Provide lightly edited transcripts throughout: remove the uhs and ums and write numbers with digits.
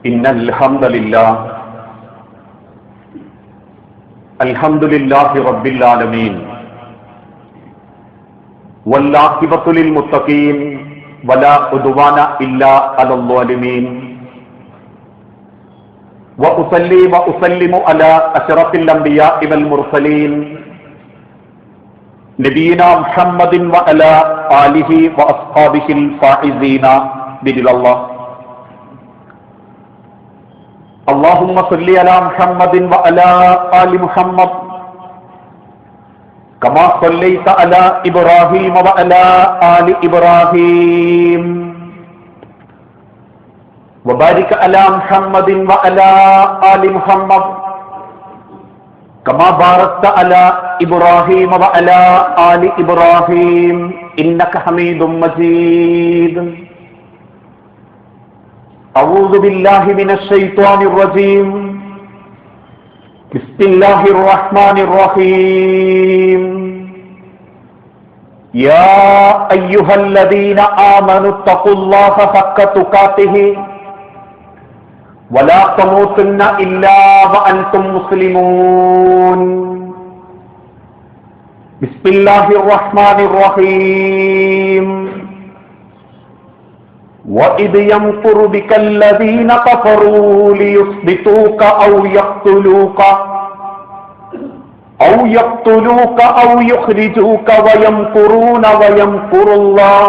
ഇന്നൽ ഹംദലില്ലാഹ് അൽഹംദുലില്ലാഹി റബ്ബിൽ ആലമീൻ വല്ലാഖിബത്തു ലിൽ മുത്തഖീൻ വലാ ഉദ്വാന ഇല്ലാ അലൽ ളാലിമീൻ വഉസല്ലി വഉസല്ലിമു അലാ അശ്റഫിൽ അംബിയാഇ വൽ മുർസലീൻ നബിയിനാ മുഹമ്മദിൻ വഅലാ ആലിഹി വഅസ്ഹാബിഹിൽ ഫായിസീന ബിദില്ലാഹ്. اللهم صل على محمد وعلى آل محمد كما صليت على إبراهيم وعلى آل إبراهيم وبارك على محمد وعلى آل محمد كما باركت على إبراهيم وعلى آل إبراهيم إنك حميد مجيد. أعوذ بالله من الشيطان الرجيم. بسم الله الرحمن الرحيم. يا أيها الذين آمنوا اتقوا الله حق تقاته ولا تموتن إلا وأنتم مسلمون. بسم الله الرحمن الرحيم. وَإِذْ يَمْكُرُ بِكَ الَّذِينَ كَفَرُوا لِيُثْبِتُوكَ أَوْ يَقْتُلُوكَ أَوْ يُخْرِجُوكَ وَيَمْكُرُونَ وَيَمْكُرُ اللَّهُ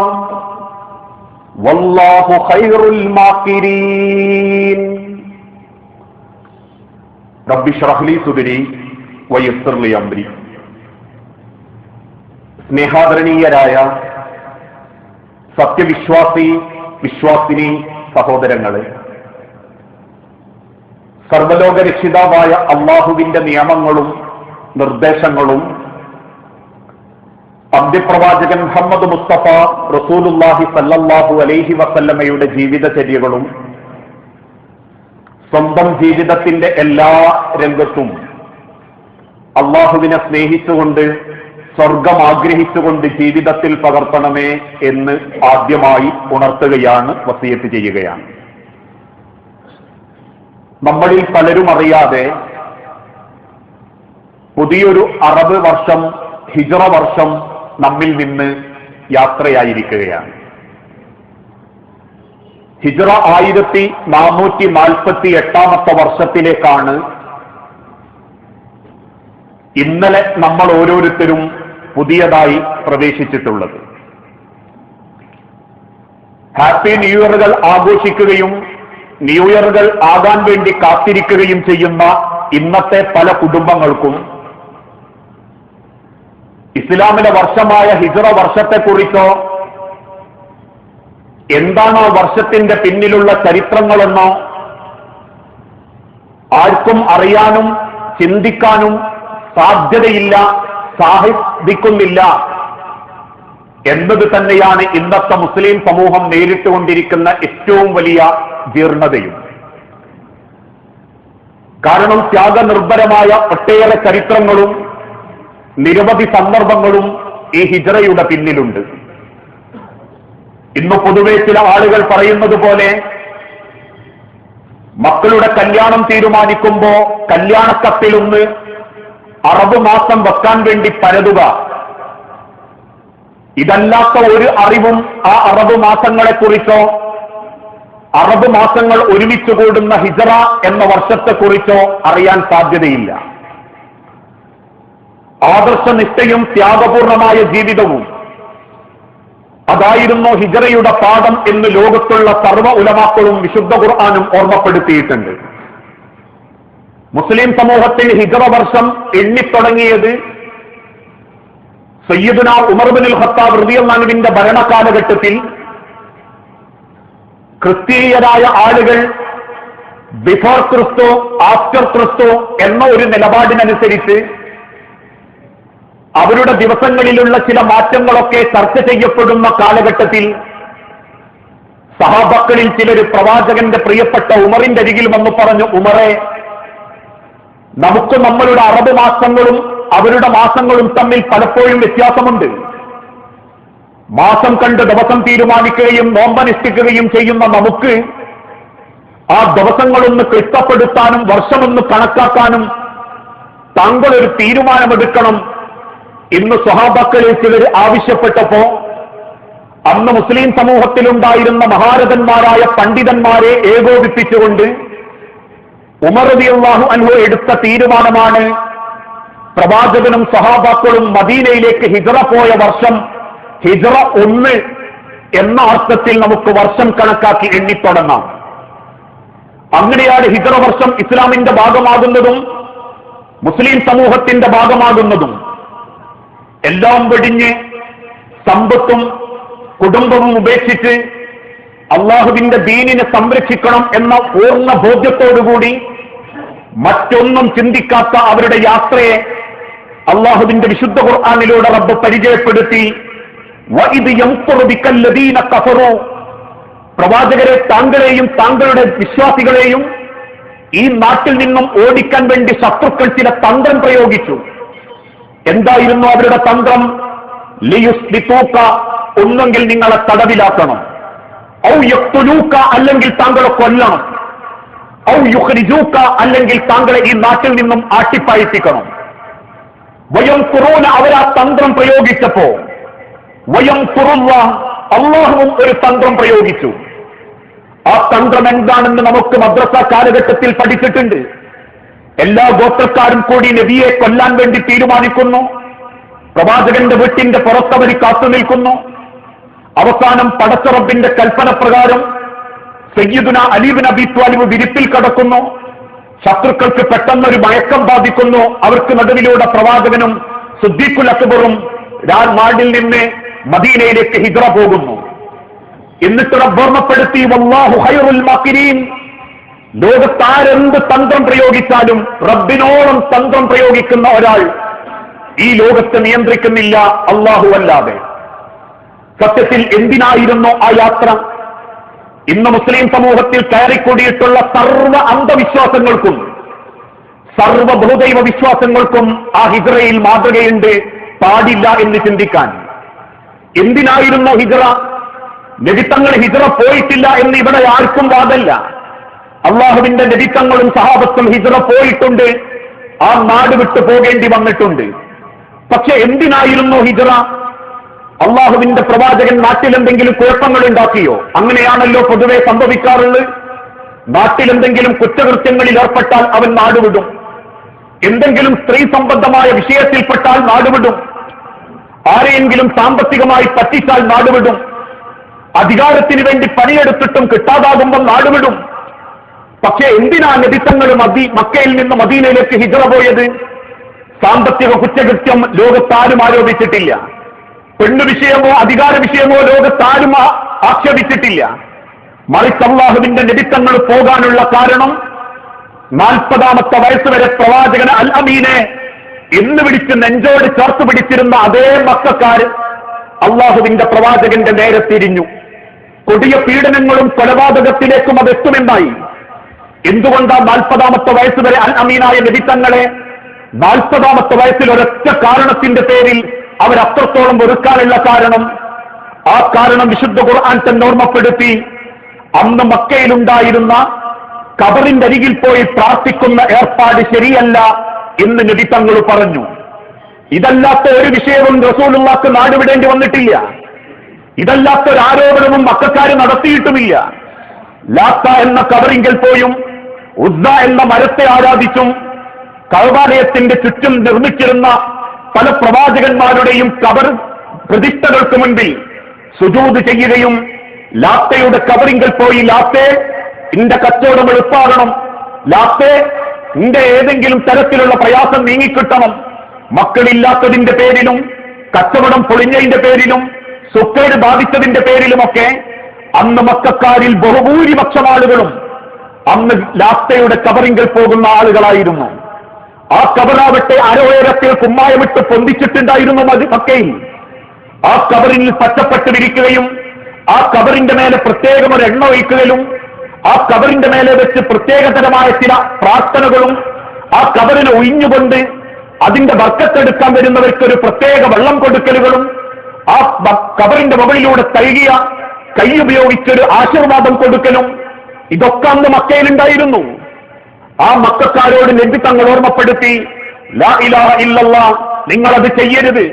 وَاللَّهُ خَيْرُ الْمَاكِرِينَ. رَبِّ اشْرَحْ لِي صَدْرِي وَيَسِّرْ لِي أَمْرِي. സ്നേഹാദരണീയരായ വിശ്വാസിനി സഹോദരങ്ങളെ, സർവലോക രക്ഷിതാവായ അള്ളാഹുവിന്റെ നിയമങ്ങളും നിർദ്ദേശങ്ങളും അന്ത്യപ്രവാചകൻ മുഹമ്മദ് മുസ്തഫ റസൂലുള്ളാഹി സല്ലല്ലാഹു അലൈഹി വസല്ലമയുടെ ജീവിതചര്യകളും സ്വന്തം ജീവിതത്തിന്റെ എല്ലാ രംഗത്തും അള്ളാഹുവിനെ സ്നേഹിച്ചുകൊണ്ട് സ്വർഗം ആഗ്രഹിച്ചുകൊണ്ട് ജീവിതത്തിൽ പകർത്തണമേ എന്ന് ആദ്യമായി ഉണർത്തുകയാണ്, വസിയത്ത് ചെയ്യുകയാണ്. നമ്മളിൽ പലരും അറിയാതെ പുതിയൊരു അറബ് വർഷം, ഹിജ്റ വർഷം നമ്മിൽ നിന്ന് യാത്രയായിരിക്കുകയാണ്. ഹിജ്റ 1448 വർഷത്തിലേക്കാണ് ഇന്നലെ നമ്മൾ ഓരോരുത്തരും പുതിയതായി പ്രവേശിച്ചിട്ടുള്ളത്. ഹാപ്പി ന്യൂ ഇയറുകൾ ആഘോഷിക്കുകയും ന്യൂ ഇയറുകൾ ആകാൻ വേണ്ടി കാത്തിരിക്കുകയും ചെയ്യുന്ന ഇന്നത്തെ പല കുടുംബങ്ങൾക്കും ഇസ്ലാമിലെ വർഷമായ ഹിജ്റ വർഷത്തെക്കുറിച്ചോ എന്താണ് ആ വർഷത്തിന്റെ പിന്നിലുള്ള ചരിത്രങ്ങളെന്നോ ആർക്കും അറിയാനും ചിന്തിക്കാനും സാധ്യതയില്ല, സാധിക്കുന്നില്ല എന്നത് തന്നെയാണ് ഇന്നത്തെ മുസ്ലിം സമൂഹം നേരിട്ടുകൊണ്ടിരിക്കുന്ന ഏറ്റവും വലിയ ജീർണതയും. കാരണം ത്യാഗനിർഭരമായ ഒട്ടേറെ ചരിത്രങ്ങളും നിരവധി സന്ദർഭങ്ങളും ഈ ഹിജ്റയുടെ പിന്നിലുണ്ട്. ഇന്ന് പൊതുവെ ചില ആളുകൾ പറയുന്നത് പോലെ മക്കളുടെ കല്യാണം തീരുമാനിക്കുമ്പോ കല്യാണക്കത്തിലൊന്ന് അറബ് മാസം വെക്കാൻ വേണ്ടി പരതുക, ഇതല്ലാത്ത ഒരു അറിവും ആ അറബ് മാസങ്ങളെക്കുറിച്ചോ അറബ് മാസങ്ങൾ ഒരുമിച്ച് കൂടുന്ന ഹിജ്റ എന്ന വർഷത്തെക്കുറിച്ചോ അറിയാൻ സാധ്യതയില്ല. ആദർശനിഷ്ഠയും ത്യാഗപൂർണമായ ജീവിതവും അതായിരുന്നു ഹിജ്റയുടെ പാഠം എന്ന് ലോകത്തുള്ള സർവ്വ ഉലമാക്കളും വിശുദ്ധ ഖുർആനും ഓർമ്മപ്പെടുത്തിയിട്ടുണ്ട്. മുസ്ലിം സമൂഹത്തിൽ ഹിജ്റ വർഷം എണ്ണിത്തുടങ്ങിയത് സയ്യിദുന ഉമർ ഇബ്നുൽ ഖത്താബ് റളിയല്ലാഹു അൻഹുവിന്റെ ഭരണകാലഘട്ടത്തിൽ ക്രിസ്തീയരായ ആളുകൾ ബിഫോർ ക്രിസ്തു ആഫ്റ്റർ ക്രിസ്തു എന്ന ഒരു നിലപാടിനനുസരിച്ച് അവരുടെ ദിവസങ്ങളിലുള്ള ചില മാറ്റങ്ങളൊക്കെ ചർച്ച ചെയ്യപ്പെടുന്ന കാലഘട്ടത്തിൽ സഹാബക്കളിൽ ചിലർ പ്രവാചകന്റെ പ്രിയപ്പെട്ട ഉമറിന്റെ അരികിൽ വന്നു പറഞ്ഞു, ഉമറെ, നമുക്ക് നമ്മളുടെ അറബ് മാസങ്ങളും അവരുടെ മാസങ്ങളും തമ്മിൽ പലപ്പോഴും വ്യത്യാസമുണ്ട്. മാസം കണ്ട് ദിവസം തീരുമാനിക്കുകയും നോമ്പനുഷ്ഠിക്കുകയും ചെയ്യുന്ന നമുക്ക് ആ ദിവസങ്ങളൊന്ന് ക്ലിഷ്ടപ്പെടുത്താനും വർഷമൊന്ന് കണക്കാക്കാനും താങ്കൾ ഒരു തീരുമാനമെടുക്കണം ഇന്ന് സ്വഹാബാക്കളിൽ ചിലർ ആവശ്യപ്പെട്ടപ്പോ അന്ന് മുസ്ലിം സമൂഹത്തിലുണ്ടായിരുന്ന മഹാരഥന്മാരായ പണ്ഡിതന്മാരെ ഏകോപിപ്പിച്ചുകൊണ്ട് ഉമർ റളിയല്ലാഹു അൻഹു എടുത്ത തീരുമാനമാണ് പ്രവാചകനും സ്വഹാബാക്കളും മദീനയിലേക്ക് ഹിജ്റ പോയ വർഷം ഹിജ്റ 1 എന്ന അർത്ഥത്തിൽ നമുക്ക് വർഷം കണക്കാക്കി എണ്ണിത്തുടങ്ങാം. അങ്ങനെയാണ് ഹിജ്റ വർഷം ഇസ്ലാമിന്റെ ഭാഗമാകുന്നതും മുസ്ലിം സമൂഹത്തിന്റെ ഭാഗമാകുന്നതും. എല്ലാം വെടിഞ്ഞ് സമ്പത്തും കുടുംബവും ഉപേക്ഷിച്ച് അള്ളാഹുവിന്റെ ദീനിനെ സംരക്ഷിക്കണം എന്ന പൂർണ്ണ ബോധ്യത്തോടുകൂടി മറ്റൊന്നും ചിന്തിക്കാത്ത അവരുടെ യാത്രയെ അള്ളാഹുവിന്റെ വിശുദ്ധ ഖുർആനിലൂടെ റബ്ബ് പരിചയപ്പെടുത്തി. വഇദ് യംകുറു ബിക്കല്ലദീന കഫറു, പ്രവാചകരെ താങ്കളെയും താങ്കളുടെ വിശ്വാസികളെയും ഈ നാട്ടിൽ നിന്നും ഓടിക്കാൻ വേണ്ടി ശത്രുക്കൾ ചില തന്ത്രം പ്രയോഗിച്ചു. എന്തായിരുന്നു അവരുടെ തന്ത്രം? ലിയുസ്ബിതൂക, ഒന്നെങ്കിൽ നിങ്ങളെ തടവിലാക്കണം, ഔ യഖ്തുലൂക, അല്ലെങ്കിൽ താങ്കളെ കൊല്ലണം, ഔ യുഖ്രിജൂക, അല്ലെങ്കിൽ താങ്കളെ ഈ നാട്ടിൽ നിന്നും ആട്ടിപ്പായിപ്പിക്കണം. വയംകുറൂന, അവരാ തന്ത്രം പ്രയോഗിച്ചപ്പോ വയംകുറുല്ലാഹ്, അല്ലാഹുവും ഒരു തന്ത്രം പ്രയോഗിച്ചു. ആ തന്ത്രം എന്താണെന്ന് നമുക്ക് മദ്രസ കാലഘട്ടത്തിൽ പഠിച്ചിട്ടുണ്ട്. എല്ലാ ഗോത്രക്കാരും കൂടി നബിയെ കൊല്ലാൻ വേണ്ടി തീരുമാനിക്കുന്നു. പ്രവാചകന്റെ വീട്ടിന്റെ പുറത്തവർ കാത്തു നിൽക്കുന്നു. അവസാനം പടച്ച റബ്ബിന്റെ കൽപ്പന പ്രകാരം സയ്യിദുന അലി ഇബ്നു അബീ ത്വാലിബ് വിരിപ്പിൽ കടക്കുന്നു. ശത്രുക്കൾക്ക് പെട്ടെന്നൊരു മയക്കം ബാധിക്കുന്നു. അവർക്ക് നടുവിലൂടെ പ്രവാചകനും സിദ്ദീഖുൽ അക്ബറും നാട്ടിൽ നിന്ന് മദീനയിലേക്ക് ഹിജ്റ പോകുന്നു. എന്നിട്ട് റബ്ബ് ഓർമ്മപ്പെടുത്തി, വല്ലാഹു ഖൈറുൽ മാകിരീൻ, ലോകത്താരെന്ത് തന്ത്രം പ്രയോഗിച്ചാലും റബ്ബിനോളം തന്ത്രം പ്രയോഗിക്കുന്ന ഒരാൾ ഈ ലോകത്തെ നിയന്ത്രിക്കുന്നില്ല, അല്ലാഹു അല്ലാതെ. സത്യത്തിൽ എന്തിനായിരുന്നു ആ യാത്ര? ഇന്ന് മുസ്ലിം സമൂഹത്തിൽ കയറിക്കൂടിയിട്ടുള്ള സർവ്വ അന്ധവിശ്വാസങ്ങൾക്കും സർവ്വ ബഹുദൈവ വിശ്വാസങ്ങൾക്കും ആ ഹിജ്റയിൽ മാതൃകയുണ്ട്. പാടില്ല എന്ന് ചിന്തിക്കാൻ. എന്തിനായിരുന്നു ഹിജ്റ? നബിത്തങ്ങൾ ഹിജ്റ പോയിട്ടില്ല എന്ന് ഇവിടെ ആർക്കും വാദല്ല. അള്ളാഹുവിന്റെ നബിത്തങ്ങളും സഹാബത്തും ഹിജ്റ പോയിട്ടുണ്ട്, ആ നാട് വിട്ടു പോകേണ്ടി വന്നിട്ടുണ്ട്. പക്ഷെ എന്തിനായിരുന്നു ഹിജ്റ? അള്ളാഹുവിന്റെ പ്രവാചകൻ നാട്ടിലെന്തെങ്കിലും കുഴപ്പങ്ങൾ ഉണ്ടാക്കിയോ? അങ്ങനെയാണല്ലോ പൊതുവെ സംഭവിക്കാറുള്ളത്. നാട്ടിലെന്തെങ്കിലും കുറ്റകൃത്യങ്ങളിൽ ഏർപ്പെട്ടാൽ അവൻ നാടുവിടും. എന്തെങ്കിലും സ്ത്രീ സംബന്ധമായ വിഷയത്തിൽപ്പെട്ടാൽ നാടുവിടും. ആരെയെങ്കിലും സാമ്പത്തികമായി പറ്റിച്ചാൽ നാടുവിടും. അധികാരത്തിന് വേണ്ടി പണിയെടുത്തിട്ടും കിട്ടാതാകുമ്പോൾ നാടുവിടും. പക്ഷേ എന്തിനാ നബിത്തങ്ങൾ മക്കയിൽ നിന്ന് മദീനയിലേക്ക് ഹിജ്റ പോയത്? സാമ്പത്തിക കുറ്റകൃത്യം ലോകത്താരും ആരോപിച്ചിട്ടില്ല. പെണ്ണു വിഷയമോ അധികാര വിഷയമോ ലോകത്താരും ആക്ഷേപിച്ചിട്ടില്ല. മറിച്ച് അല്ലാഹുവിന്റെ നബിത്തങ്ങൾ പോകാനുള്ള കാരണം 40ാമത്തെ വയസ്സുവരെ പ്രവാചകൻ അൽ അമീനെ എന്ന് വിളിച്ച് നെഞ്ചോട് ചേർത്ത് പിടിച്ചിരുന്ന അതേ മക്കക്കാര് അള്ളാഹുവിന്റെ പ്രവാചകന്റെ നേരെ തിരിഞ്ഞു. കൊടിയ പീഡനങ്ങളും കൊലപാതകത്തിലേക്കും അത് എത്തുമെന്നായി. എന്തുകൊണ്ടാ 40ാമത്തെ വയസ്സുവരെ അൽ അമീനായ നബിത്തങ്ങളെ 40ാമത്തെ വയസ്സിൽ ഒരൊറ്റ കാരണത്തിന്റെ പേരിൽ അവരത്രത്തോളം വെറുക്കാനുള്ള കാരണം? ആ കാരണം വിശുദ്ധ ഖുർആൻ തന്നെ ഓർമ്മപ്പെടുത്തി. അന്ന് മക്കയിലുണ്ടായിരുന്ന ഖബറിന്റെ അരികിൽ പോയി പ്രാർത്ഥിക്കുന്ന ഏർപ്പാട് ശരിയല്ല എന്ന് നബി തങ്ങൾ പറഞ്ഞു. ഇതല്ലാത്ത ഒരു വിഷയവും റസൂലുള്ളാഹിക്ക് നാടുവിടേണ്ടി വന്നിട്ടില്ല. ഇതല്ലാത്ത ഒരു ആരോപണവും മക്കക്കാര് നടത്തിയിട്ടുമില്ല. ലാത്ത എന്ന ഖബറിങ്കൽ പോയും ഉസ്സ എന്ന മരത്തെ ആരാധിച്ചും കഅബാലയത്തിന്റെ ചുറ്റും നിർമ്മിച്ചിരുന്ന പല പ്രവാചകന്മാരുടെയും ഖബർ പ്രതിഷ്ഠകൾക്ക് മുൻപിൽ സുജൂദ് ചെയ്യുകയും ലാത്തയുടെ ഖബറിങ്കൽ പോയി, ലാത്തേ നിന്റെ കച്ചവടം എളുപ്പാകണം, ലാത്തേ നിന്റെ ഏതെങ്കിലും തരത്തിലുള്ള പ്രയാസം നീങ്ങിക്കിട്ടണം, മക്കളില്ലാത്തതിന്റെ പേരിലും കച്ചവടം പൊളിഞ്ഞതിന്റെ പേരിലും സുക്കേട് ബാധിച്ചതിന്റെ പേരിലുമൊക്കെ അന്ന് മക്കക്കാരിൽ ബഹുഭൂരിപക്ഷം ആളുകളും അന്ന് ലാത്തയുടെ ഖബറിങ്കൽ പോകുന്ന ആളുകളായിരുന്നു. ആ ഖബറാവട്ടെ അരഉയരത്തിൽ കുമ്മായമിട്ട് പൊന്തിച്ചിട്ടുണ്ടായിരുന്നു മക്കയിൽ. ആ ഖബറിൽ പച്ചപ്പെട്ട് വിരിക്കുകയും ആ ഖബറിന്റെ മേലെ പ്രത്യേകം ഒരു എണ്ണ ഒഴിക്കുകയും ആ ഖബറിന്റെ മേലെ വെച്ച് പ്രത്യേകതരമായ ചില പ്രാർത്ഥനകളും ആ ഖബറിനെ ഒഴിഞ്ഞുകൊണ്ട് അതിന്റെ ബർക്കത്തെടുക്കാൻ വരുന്നവർക്ക് ഒരു പ്രത്യേക വെള്ളം കൊടുക്കലുകളും ആ ഖബറിന്റെ മുകളിലൂടെ തഴുകിയ കൈ ഉപയോഗിച്ചൊരു ആശീർവാദം കൊടുക്കലും ഇതൊക്കെ അന്ന് മക്കയിലുണ്ടായിരുന്നു. ആ മക്കക്കാരോട് നബി തങ്ങൾ ഓർമ്മപ്പെടുത്തി, ലാ ഇലാഹ ഇല്ലല്ലാഹ്, നിങ്ങളത് ചെയ്യരുത്.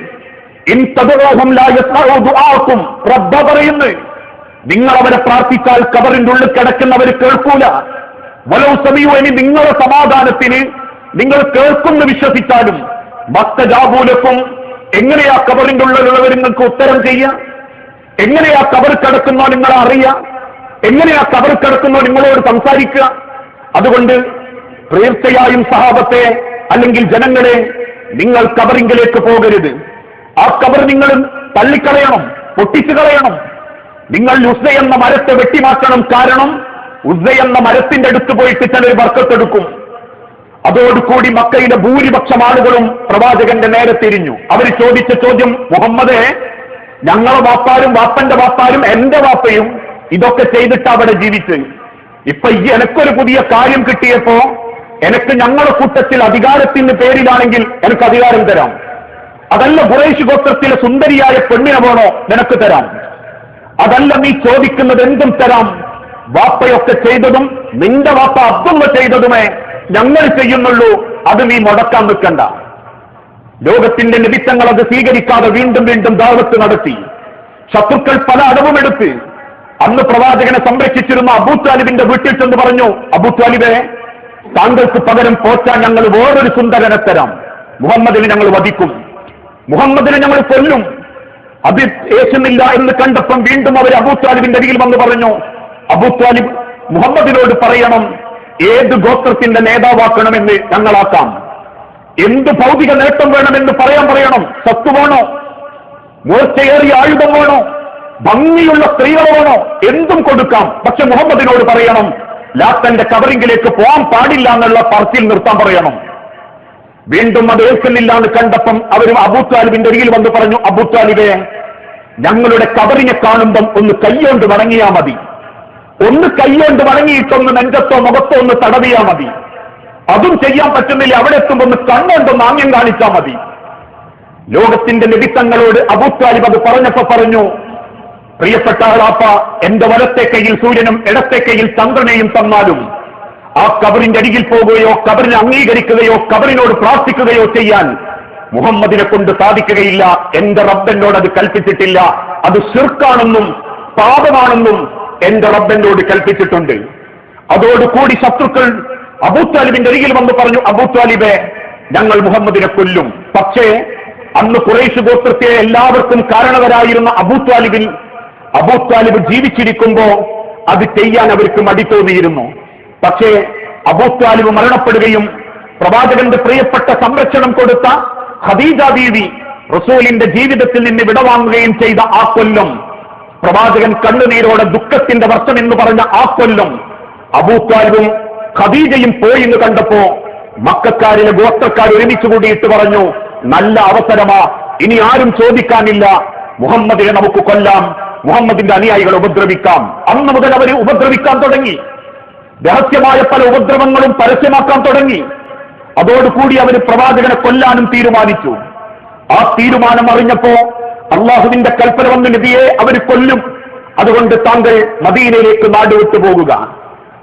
ഇൻ തദ്ഉഹും ലാ യസ്മഉ ദുആഅക്കും, റബ്ബ പറയുന്നു, നിങ്ങൾ അവരെ പ്രാർത്ഥിച്ചാൽ ഖബറിന്റെ ഉള്ളിൽ കിടക്കുന്നവർ കേൾക്കൂല. വലൗ സമീഉ, ഇനി നിങ്ങളുടെ സമാധാനത്തിന് നിങ്ങൾ കേൾക്കുന്നു വിശ്വസിച്ചാലും മസ്തജാബൂലക്കും, എങ്ങനെയാ ഖബറിന്റെ ഉള്ളിലുള്ളവർ നിങ്ങൾക്ക് ഉത്തരം ചെയ്യുക? എങ്ങനെയാ ഖബർ കിടക്കുന്നോ നിങ്ങളെ അറിയുക? എങ്ങനെയാ ഖബർ കിടക്കുന്നോ നിങ്ങളോട് സംസാരിക്കുക? അതുകൊണ്ട് തീർച്ചയായും സഹാബത്തെ, അല്ലെങ്കിൽ ജനങ്ങളെ, നിങ്ങൾ ഖബറിങ്കിലേക്ക് പോകരുത്. ആ ഖബർ നിങ്ങൾ തള്ളിക്കളയണം, പൊട്ടിച്ചു കളയണം. നിങ്ങൾ ഉസ്സ എന്ന മരത്തെ വെട്ടിമാറ്റണം. കാരണം ഉസ്സ എന്ന മരത്തിന്റെ അടുത്ത് പോയിട്ട് ചിലർ ബർക്കത്തെടുക്കും. അതോടുകൂടി മക്കയിലെ ഭൂരിപക്ഷം ആളുകളും പ്രവാചകന്റെ നേരെ തിരിഞ്ഞു. അവർ ചോദിച്ച ചോദ്യം, മുഹമ്മദേ, ഞങ്ങളെ വാപ്പാരും വാപ്പന്റെ വാപ്പാരും എന്റെ വാപ്പയും ഇതൊക്കെ ചെയ്തിട്ട് അവിടെ ജീവിച്ച്, ഇപ്പൊ ഈ എനക്കൊരു പുതിയ കാര്യം കിട്ടിയപ്പോ എനിക്ക് ഞങ്ങളുടെ കൂട്ടത്തിൽ അധികാരത്തിന്റെ പേരിലാണെങ്കിൽ എനിക്ക് അധികാരം തരാം. അതല്ല ഖുറൈശ് ഗോത്രത്തിലെ സുന്ദരിയായ പെണ്ണിനെ വേണോ, നിനക്ക് തരാം. അതല്ല നീ ചോദിക്കുന്നത് എന്തും തരാം. വാപ്പയൊക്കെ ചെയ്തതും നിന്റെ വാപ്പ അബ്ദുള്ള ചെയ്തതുമേ ഞങ്ങൾ ചെയ്യുന്നുള്ളൂ, അത് നീ മുടക്കാൻ നിൽക്കണ്ട. ലോകത്തിന്റെ നിമിത്തങ്ങൾ അത് സ്വീകരിക്കാതെ വീണ്ടും വീണ്ടും ദഅവത്ത് നടത്തി. ശത്രുക്കൾ പല അടവുമെടുത്ത് അന്ന് പ്രവാചകനെ സംരക്ഷിച്ചിരുന്ന അബൂത്വാലിബിന്റെ വീട്ടിൽ ചെന്ന് പറഞ്ഞു, അബൂത്വാലിബെ, താങ്കൾക്ക് പകരം പോറ്റാൻ ഞങ്ങൾ വേറൊരു സുന്ദരനെ തരാം. മുഹമ്മദിനെ ഞങ്ങൾ വധിക്കും, മുഹമ്മദിനെ ഞങ്ങൾ കൊല്ലും. അത് ഏശുന്നില്ല എന്ന് കണ്ടപ്പം വീണ്ടും അവർ അബൂത്വാലിബിന്റെ അരികിൽ വന്ന് പറഞ്ഞു, അബൂത്വാലിബ്, മുഹമ്മദിനോട് പറയണം ഏത് ഗോത്രത്തിന്റെ നേതാവാക്കണമെന്ന് ഞങ്ങളാക്കാം. എന്ത് ഭൗതിക നേട്ടം വേണമെന്ന് പറയണം. സത്ത് വേണോ, മൂർച്ചയേറിയ ആയുധം വേണോ, ഭംഗിയുള്ള സ്ത്രീകൾ വേണോ, എന്തും കൊടുക്കാം. പക്ഷെ മുഹമ്മദിനോട് പറയണം ലാത്തന്റെ കബറിങ്കിലേക്ക് പോകാൻ പാടില്ല എന്നുള്ള പറച്ചിൽ നിർത്താൻ പറയണം. വീണ്ടും അത് ഏൽക്കുന്നില്ല എന്ന് കണ്ടപ്പം അവരും അബൂത്വാലിബിന്റെ അരികിൽ വന്ന് പറഞ്ഞു, അബൂത്വാലിബെ, ഞങ്ങളുടെ കബറിനെ കാണുമ്പം ഒന്ന് കൈകൊണ്ട് വണങ്ങിയാ മതി. ഒന്ന് കൈകൊണ്ട് വണങ്ങിയിട്ടൊന്ന് നെഞ്ചത്തോ മുഖത്തോ ഒന്ന് തടവിയാ മതി. അതും ചെയ്യാൻ പറ്റുന്നില്ല, അവിടെ എത്തുമ്പോ ഒന്ന് കണ്ണുകൊണ്ടൊന്ന് ആംഗ്യം കാണിച്ചാൽ മതി. ലോകത്തിന്റെ നിമിത്തങ്ങളോട് അബൂത്വാലിബ് അത് പറഞ്ഞപ്പോ പറഞ്ഞു, പ്രിയപ്പെട്ട ആളാപ്പ, എന്റെ വലത്തെ കൈയിൽ സൂര്യനും ഇടത്തെ കൈയിൽ ചന്ദ്രനെയും തന്നാലും ആ കബറിന്റെ അരികിൽ പോകുകയോ കബറിനെ അംഗീകരിക്കുകയോ കബറിനോട് പ്രാർത്ഥിക്കുകയോ ചെയ്യാൻ മുഹമ്മദിനെ കൊണ്ട് സാധിക്കുകയില്ല. എന്റെ റബ്ബനോട് അത് കൽപ്പിച്ചിട്ടില്ല. അത് ശിർക്കാണെന്നും പാപമാണെന്നും എന്റെ റബ്ബനോട് കൽപ്പിച്ചിട്ടുണ്ട്. അതോടുകൂടി ശത്രുക്കൾ അബൂത്വാലിബിന്റെ അരികിൽ വന്ന് പറഞ്ഞു, അബൂത്വാലിബെ, ഞങ്ങൾ മുഹമ്മദിനെ കൊല്ലും. പക്ഷേ അന്ന് ഖുറൈശ് ഗോത്രത്തെ എല്ലാവർക്കും കാരണവരായിരുന്ന അബൂത്വാലിബ് ജീവിച്ചിരിക്കുമ്പോ അത് ചെയ്യാൻ അവർക്ക് മടി തോന്നിയിരുന്നു. പക്ഷേ അബൂത്വാലിബ് മരണപ്പെടുകയും പ്രവാചകന്റെ പ്രിയപ്പെട്ട സംരക്ഷണം കൊടുത്ത ഖദീജ ബീവി റസൂലിന്റെ ജീവിതത്തിൽ നിന്ന് വിടവാങ്ങുകയും ചെയ്ത ആ കൊല്ലം, പ്രവാചകൻ കണ്ണുനീരോടെ ദുഃഖത്തിന്റെ വർഷം എന്ന് പറഞ്ഞ ആ കൊല്ലം, അബൂത്വാലിബും ഖദീജയും പോയി എന്ന് കണ്ടപ്പോ മക്കക്കാരിലെ ഗോത്രക്കാർ ഒരുമിച്ച് കൂടിയിട്ട് പറഞ്ഞു, നല്ല അവസരമാ, ഇനി ആരും ചോദിക്കാനില്ല, മുഹമ്മദിനെ നമുക്ക് കൊല്ലാം, മുഹമ്മദിന്റെ അനുയായികളെ ഉപദ്രവിക്കാം. അന്ന് മുതൽ അവർ ഉപദ്രവിക്കാൻ തുടങ്ങി. രഹസ്യമായ പല ഉപദ്രവങ്ങളും പരസ്യമാക്കാൻ തുടങ്ങി. അതോടുകൂടി അവർ പ്രവാചകനെ കൊല്ലാനും തീരുമാനിച്ചു. ആ തീരുമാനം അറിഞ്ഞപ്പോ അള്ളാഹുവിന്റെ കൽപ്പന വന്നു, നബിയെ, അവർ കൊല്ലും, അതുകൊണ്ട് താങ്കൾ മദീനയിലേക്ക് നാടുവിട്ടു പോകുക.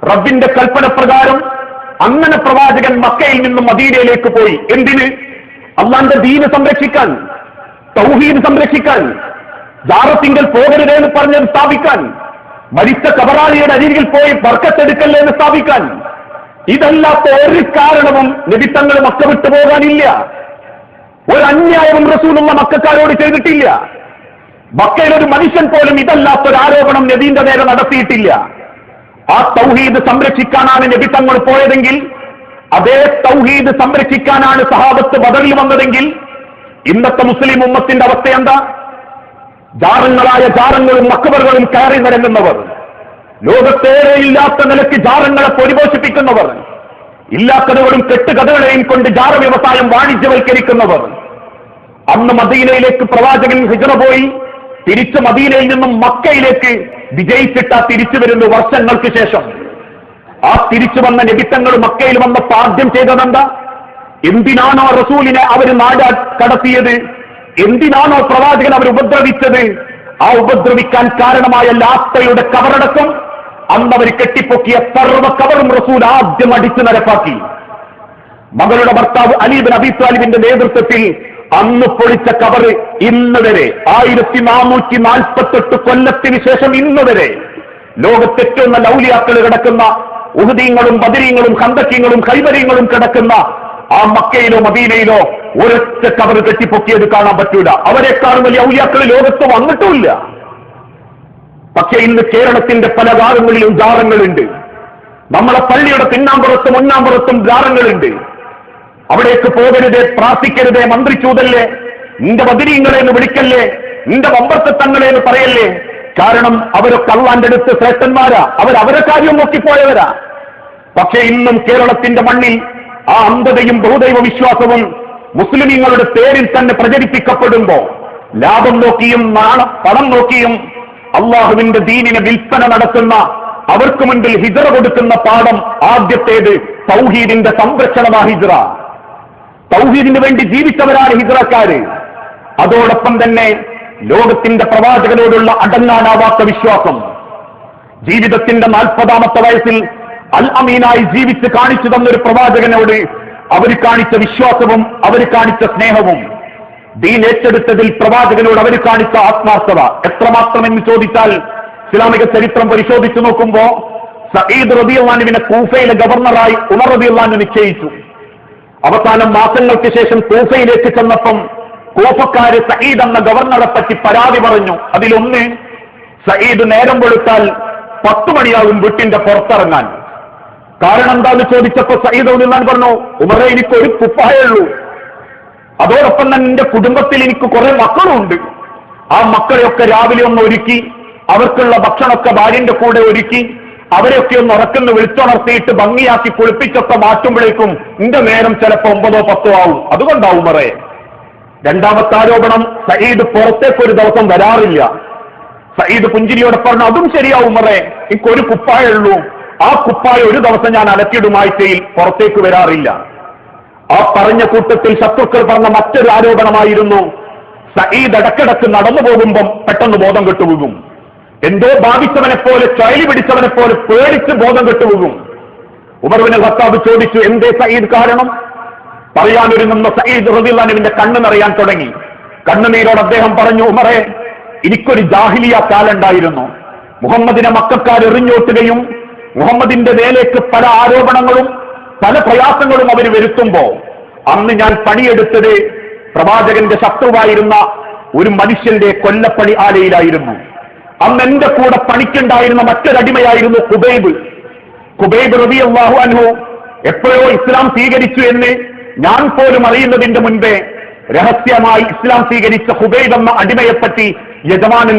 റബ്ബിന്റെ കൽപ്പന പ്രകാരം അങ്ങനെ പ്രവാചകൻ മക്കയിൽ നിന്നും മദീനയിലേക്ക് പോയി. എന്തിന്? അള്ളാന്റെ ദീന് സംരക്ഷിക്കാൻ, തൗഹീദ് സംരക്ഷിക്കാൻ, ജാറത്തിങ്കൽ പോകരുത് എന്ന് പറഞ്ഞത് സ്ഥാപിക്കാൻ, മരിച്ച കബറാളിയുടെ അരികിൽ പോയി ബർക്കത്തെടുക്കല്ലേ എന്ന് സ്ഥാപിക്കാൻ. ഇതല്ലാത്ത ഒരു കാരണവും നബിത്തങ്ങൾ മക്ക വിട്ടു പോകാനില്ല. ഒരു അന്യായവും റസൂലുള്ള മക്കക്കാരോട് ചെയ്തിട്ടില്ല. മക്കയിലൊരു മനുഷ്യൻ പോലും ഇതല്ലാത്തൊരു ആരോപണം നബീന്റെ നേരെ നടത്തിയിട്ടില്ല. ആ തൗഹീദ് സംരക്ഷിക്കാനാണ് നബിത്തങ്ങൾ പോയതെങ്കിൽ, അതേ തൗഹീദ് സംരക്ഷിക്കാനാണ് സഹാബത്ത് ബദറിൽ വന്നതെങ്കിൽ, ഇന്നത്തെ മുസ്ലിം ഉമ്മത്തിന്റെ അവസ്ഥ എന്താ? ജാറങ്ങളായ ജാറങ്ങളും മക്കബറുകളും കയറി നിരങ്ങുന്നവർ, ലോകത്തേറെ ഇല്ലാത്ത നിലയ്ക്ക് ജാറങ്ങളെ പരിപോഷിപ്പിക്കുന്നവർ, ഇല്ലാത്തവരും കെട്ടുകഥകളെയും കൊണ്ട് ജാറ വ്യവസായം വാണിജ്യവൽക്കരിക്കുന്നവർ. അന്ന് മദീനയിലേക്ക് പ്രവാചകൻ ഹിജ്റ പോയി തിരിച്ച് മദീനയിൽ നിന്നും മക്കയിലേക്ക് വിജയിച്ചിട്ട തിരിച്ചു വരുന്ന വർഷങ്ങൾക്ക് ശേഷം ആ തിരിച്ചു വന്ന നബിത്തങ്ങൾ മക്കയിൽ വന്നപ്പോൾ ആദ്യം ചെയ്തതെന്താ? എന്തിനാണോ റസൂലിനെ അവർ നാട് കടത്തിയത്, എന്തിനാണോ പ്രവാചകൻ അവർ ഉപദ്രവിച്ചത്, ആ ഉപദ്രവിക്കാൻ കാരണമായ ലാത്തയുടെ കബറടക്കം അന്നവർ കെട്ടിപ്പൊക്കിയ സർവ്വ കവറും റസൂൽ ആദ്യം അടിച്ചു നിരപ്പാക്കി. മകളുടെ ഭർത്താവ് അലി ഇബ്നു അബീ ത്വാലിബിന്റെ നേതൃത്വത്തിൽ അന്ന് പൊളിച്ച കബറ് ഇന്ന് വരെ 1448 കൊല്ലത്തിന് ശേഷം ഇന്ന് വരെ ലോകത്തെ ഏറ്റവും നല്ല ഔലിയാക്കൾ കിടക്കുന്ന ഉഹദീങ്ങളും ബദരീങ്ങളും ഖന്തക്കീങ്ങളും ഖൈബരീങ്ങളും കിടക്കുന്ന ആ മക്കയിലോ മദീനയിലോ ഒരൊറ്റ കബറ് കെട്ടിപ്പൊക്കിയത് കാണാൻ പറ്റൂല. അവരെക്കാളും വലിയ ഔലിയാക്കൾ ലോകത്ത് വന്നിട്ടുമില്ല. പക്ഷേ ഇന്ന് കേരളത്തിന്റെ പല ഭാഗങ്ങളിലും ജാറങ്ങളുണ്ട്. നമ്മളെ പള്ളിയുടെ പിന്നാമ്പുറത്തും ഒന്നാമ്പുറത്തും ജാറങ്ങളുണ്ട്. അവിടേക്ക് പോകരുതേ, പ്രാർത്ഥിക്കരുതേ, മന്ത്രിച്ചൂതല്ലേ, നിന്റെ ബദരീങ്ങളെന്ന് വിളിക്കല്ലേ, നിന്റെ വമ്പർത്ത തങ്ങളെന്ന് പറയല്ലേ. കാരണം അവരൊക്കെ അള്ളാന്റെ അടുത്ത് ശ്രേഷ്ഠന്മാരാ, അവരെ കാര്യം നോക്കിപ്പോയവരാ. പക്ഷേ ഇന്നും കേരളത്തിന്റെ മണ്ണിൽ ആ അന്ധതയും ബഹുദൈവ വിശ്വാസവും മുസ്ലിമീങ്ങളുടെ പേരിൽ തന്നെ പ്രചരിപ്പിക്കപ്പെടുമ്പോ ലാഭം നോക്കിയും പണം നോക്കിയും അള്ളാഹുവിന്റെ ദീനിനെ വിൽപ്പന നടത്തുന്ന അവർക്ക് മുൻപിൽ ഹിജ്റ കൊടുക്കുന്ന പാഠം ആദ്യത്തേത് തൗഹീദിന്റെ സംരക്ഷണമാ ഹിജ്റ. തൗഹീദിന് വേണ്ടി ജീവിച്ചവരാണ് ഹിജ്റക്കാര്. അതോടൊപ്പം തന്നെ ലോകത്തിന്റെ പ്രവാചകനോടുള്ള അടങ്ങാനാവാത്ത വിശ്വാസം. ജീവിതത്തിന്റെ 40ാമത്തെ വയസ്സിൽ അൽ അമീനായി ജീവിച്ച് കാണിച്ചു തന്നൊരു പ്രവാചകനോട് അവർ കാണിച്ച വിശ്വാസവും അവർ കാണിച്ച സ്നേഹവും, ദീൻ ഏറ്റെടുത്തതിൽ പ്രവാചകനോട് അവർ കാണിച്ച ആത്മാർത്ഥത എത്രമാത്രമെന്ന് ചോദിച്ചാൽ ഇസ്ലാമിക ചരിത്രം പരിശോധിച്ചു നോക്കുമ്പോ സഈദ് റളിയല്ലാഹു അൻഹുവിനെ കൂഫയിലെ ഗവർണറായി ഉമർ റളിയല്ലാഹു അൻഹു നിശ്ചയിച്ചു. അവസാനം മാസങ്ങൾക്ക് ശേഷം കൂഫയിലേക്ക് ചെന്നപ്പം കൂഫക്കാര് സഈദ് എന്ന ഗവർണറെ പറ്റി പരാതി പറഞ്ഞു. അതിലൊന്ന്, സഈദ് നേരം വെളുത്താൽ 10 മണിയാകും വീട്ടിന്റെ പുറത്തിറങ്ങാൻ. കാരണം എന്താന്ന് ചോദിച്ചപ്പോ സഈദ് റളിയല്ലാഹു അൻഹു പറഞ്ഞു, ഉമറേ, എനിക്കൊരു കുപ്പായുള്ളൂ, അതോടൊപ്പം തന്നെ എന്റെ കുടുംബത്തിൽ എനിക്ക് കുറെ മക്കളുണ്ട്. ആ മക്കളെയൊക്കെ രാവിലെ ഒന്ന് ഒരുക്കി അവർക്കുള്ള ഭക്ഷണമൊക്കെ ഭാര്യന്റെ കൂടെ ഒരുക്കി അവരെയൊക്കെ ഒന്ന് ഉറക്കുന്ന വിളിച്ചുണർത്തിയിട്ട് ഭംഗിയാക്കി കുളിപ്പിച്ചൊക്കെ മാറ്റുമ്പോഴേക്കും എന്റെ നേരം ചിലപ്പോ 9 or 10 ആവും. അതുകൊണ്ടാവും ഉമറേ. രണ്ടാമത്തെ ആരോപണം, സഈദ് പുറത്തേക്ക് ഒരു ദിവസം വരാറില്ല. സഈദ് പുഞ്ചിരിയോടെ പറഞ്ഞു, അതും ശരിയാവും ഉമറേ, എനിക്കൊരു കുപ്പായുള്ളൂ, ആ കുപ്പായ ഒരു ദിവസം ഞാൻ അലക്കിടുമാഴ്ചയിൽ പുറത്തേക്ക് വരാറില്ല. ആ പറഞ്ഞ കൂട്ടത്തിൽ ശത്രുക്കൾ പറഞ്ഞ മറ്റൊരു ആരോപണമായിരുന്നു, സഈദ് ഇടക്കിടക്ക് നടന്നു പോകുമ്പം പെട്ടെന്ന് ബോധം കെട്ടുപോകും. എന്തോ ബാധിച്ചവനെ പോലെ, ചുഴലി പിടിച്ചവനെ പോലെ പേടിച്ച് ബോധം കെട്ടുപോകും. ഉമർ ഇബ്നുൽ ഖത്താബ് ചോദിച്ചു, എന്തേ സഈദ് കാരണം? പറയാനൊരുങ്ങുന്ന സഈദ് റളിയല്ലാഹു അൻഹുവിന്റെ കണ്ണ് നിറയാൻ തുടങ്ങി. കണ്ണുനീരോട് അദ്ദേഹം പറഞ്ഞു, ഉമറേ, എനിക്കൊരു ജാഹിലിയ കാലുണ്ടായിരുന്നു. മുഹമ്മദിനെ മക്കക്കാർ എറിഞ്ഞോട്ടുകയും മുഹമ്മദിന്റെ മേലേക്ക് പല ആരോപണങ്ങളും പല പ്രയാസങ്ങളും അവർ വരുത്തുമ്പോ അന്ന് ഞാൻ പണിയെടുത്തത് പ്രവാചകന്റെ ശത്രുവായിരുന്ന ഒരു മനുഷ്യന്റെ കൊല്ലപ്പണി ആലയിലായിരുന്നു. അന്ന് എന്റെ കൂടെ പണിക്കുണ്ടായിരുന്ന മറ്റൊരടിമയായിരുന്നു ഖുബൈബ് റളിയല്ലാഹു അൻഹു. എപ്പോഴോ ഇസ്ലാം സ്വീകരിച്ചു എന്ന് ഞാൻ പോലും അറിയുന്നതിന്റെ മുൻപേ രഹസ്യമായി ഇസ്ലാം സ്വീകരിച്ച ഖുബൈബ് എന്ന അടിമയെപ്പറ്റി യജമാനൻ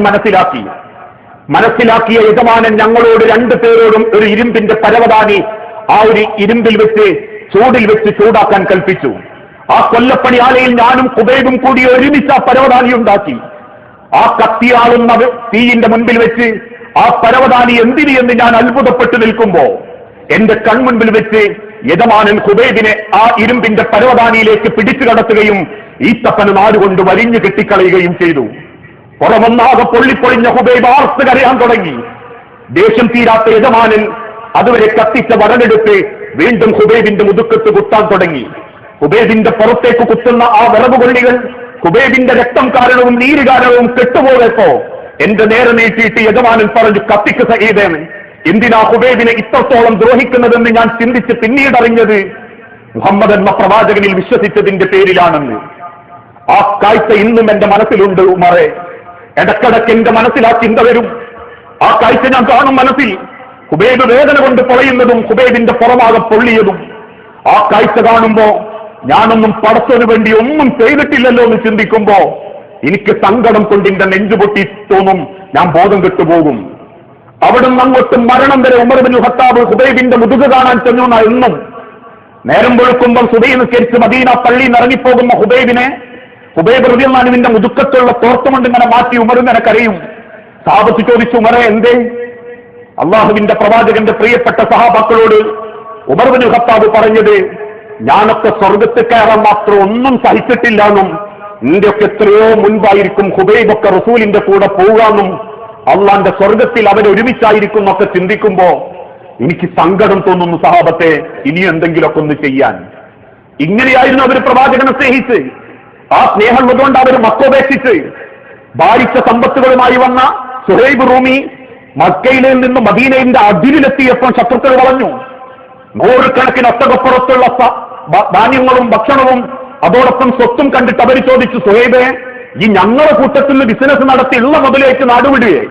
മനസ്സിലാക്കിയ യജമാനൻ ഞങ്ങളോട് 2 പേരോടും ഒരു ഇരുമ്പിന്റെ പരവതാനി ആ ഒരു ഇരുമ്പിൽ വെച്ച് ചൂടിൽ വെച്ച് ചൂടാക്കാൻ കൽപ്പിച്ചു. ആ കൊല്ലപ്പണി ആലയിൽ ഞാനും ഖുബൈബും കൂടി ഒരുമിച്ച് ആ പരവതാനി ഉണ്ടാക്കി. ആ കത്തിയാളുന്ന തീയിന്റെ മുൻപിൽ വെച്ച് ആ പരവതാനി എന്തിന് എന്ന് ഞാൻ അത്ഭുതപ്പെട്ടു നിൽക്കുമ്പോ എന്റെ കൺമുൻപിൽ വെച്ച് യജമാനൻ ഖുബൈബിനെ ആ ഇരുമ്പിന്റെ പരവതാനിയിലേക്ക് പിടിച്ചു കടത്തുകയും ഈത്തപ്പന് നാടുകൊണ്ട് വരിഞ്ഞു കെട്ടിക്കളയുകയും ചെയ്തു. പുറമൊന്നാകെ പൊള്ളിപ്പൊളിഞ്ഞ ഖുബൈബ് ആർത്ത് കരയാൻ തുടങ്ങി. ദേഷ്യം തീരാത്ത യജമാനൻ അതുവരെ കത്തിച്ച വരലെടുത്ത് വീണ്ടും ഖുബൈബിന്റെ മുതുക്കത്ത് കുത്താൻ തുടങ്ങി. ഖുബൈബിന്റെ പുറത്തേക്ക് കുത്തുന്ന ആ വിറകുകൊള്ളികൾ ഖുബൈബിന്റെ രക്തം കാരണവും നീര് കാരണവും കെട്ടുപോയപ്പോ എന്റെ നേരെ നീട്ടിയിട്ട് യജമാനൻ പറഞ്ഞു, കത്തിക്ക് സഈദേന്ന്. എന്തിനാ ഖുബൈബിനെ ഇത്രത്തോളം ദ്രോഹിക്കുന്നതെന്ന് ഞാൻ ചിന്തിച്ച് പിന്നീട് അറിഞ്ഞത് മുഹമ്മദ് എന്ന പ്രവാചകനിൽ വിശ്വസിച്ചതിന്റെ പേരിലാണെന്ന്. ആ കാഴ്ച ഇന്നും എന്റെ മനസ്സിലുണ്ട് ഉമറേ. ഇടക്കിടക്ക് എന്റെ മനസ്സിൽ ആ ചിന്ത വരും. ആ കാഴ്ച ഞാൻ കാണും മനസ്സിൽ. ഖുബൈബ് വേദന കൊണ്ട് പൊളയുന്നതും ഖുബൈബിന്റെ പുറമാകെ പൊള്ളിയതും ആ കാഴ്ച കാണുമ്പോ ഞാനൊന്നും പടച്ചതിനു വേണ്ടി ഒന്നും ചെയ്തിട്ടില്ലല്ലോ എന്ന് ചിന്തിക്കുമ്പോ എനിക്ക് സങ്കടം കൊണ്ട് എന്റെ നെഞ്ചുപൊട്ടി തോന്നും, ഞാൻ ബോധം കെട്ടുപോകും. അവിടുന്ന് അങ്ങോട്ട് മരണം വരെ ഉമർ ഇബ്നുൽ ഖത്താബ് ഖുബൈബിന്റെ മുതുക കാണാൻ ചെന്നു. എന്നും നേരം വെളുക്കുമ്പോൾ സുബഹി നിസ്കരിച്ച് മദീന പള്ളിയിൽ ഇറങ്ങിപ്പോകുന്ന ഖുബൈബ് റളിയല്ലാഹു അൻഹുവിന്റെ മുതുക്കത്തുള്ള തോർത്തുകൊണ്ട് ഇങ്ങനെ മാറ്റി ഉമർ ഇങ്ങനെ കരയും. സഹാബത്ത് ചോദിച്ചു, ഉമറേ എന്തേ? അള്ളാഹുവിന്റെ പ്രവാചകന്റെ പ്രിയപ്പെട്ട സഹാബാക്കളോട് ഉമർ ഇബ്നുൽ ഖത്താബ് പറഞ്ഞത്, ഞാനൊക്കെ സ്വർഗത്തിൽ കയറാൻ മാത്രം ഒന്നും സഹിച്ചിട്ടില്ല എന്നും നിന്റെയൊക്കെ എത്രയോ മുൻപായിരിക്കും ഖുബൈബൊക്കെ റസൂലിന്റെ കൂടെ പോകാമെന്നും അള്ളാന്റെ സ്വർഗത്തിൽ അവരൊരുമിച്ചായിരിക്കും എന്നൊക്കെ ചിന്തിക്കുമ്പോ എനിക്ക് സങ്കടം തോന്നുന്നു സഹാബത്തെ, ഇനി എന്തെങ്കിലുമൊക്കെ ഒന്ന് ചെയ്യാൻ. ഇങ്ങനെയായിരുന്നു അവർ പ്രവാചകനെ സ്നേഹിച്ച്. ആ സ്നേഹം കൊണ്ട് അവർ മക്കോപേക്ഷിച്ച് ഭാരിച്ച സമ്പത്തുകളുമായി വന്ന സുഹൈബ് റൂമി മക്കയിൽ നിന്ന് മദീനയുടെ അതിരിലെത്തിയപ്പോൾ ശത്രുക്കൾ വളഞ്ഞു. 100 കണക്കിന് ഒട്ടകപ്പുറത്തുള്ള ധാന്യങ്ങളും ഭക്ഷണവും അതോടൊപ്പം സ്വത്തും കണ്ടിട്ട് അവർ ചോദിച്ചു, സുഹൈബെ, ഈ ഞങ്ങളെ കൂട്ടത്തിൽ നിന്ന് ബിസിനസ് നടത്തി ഉള്ള മുതലേക്ക് നാടുവിടുകയെ.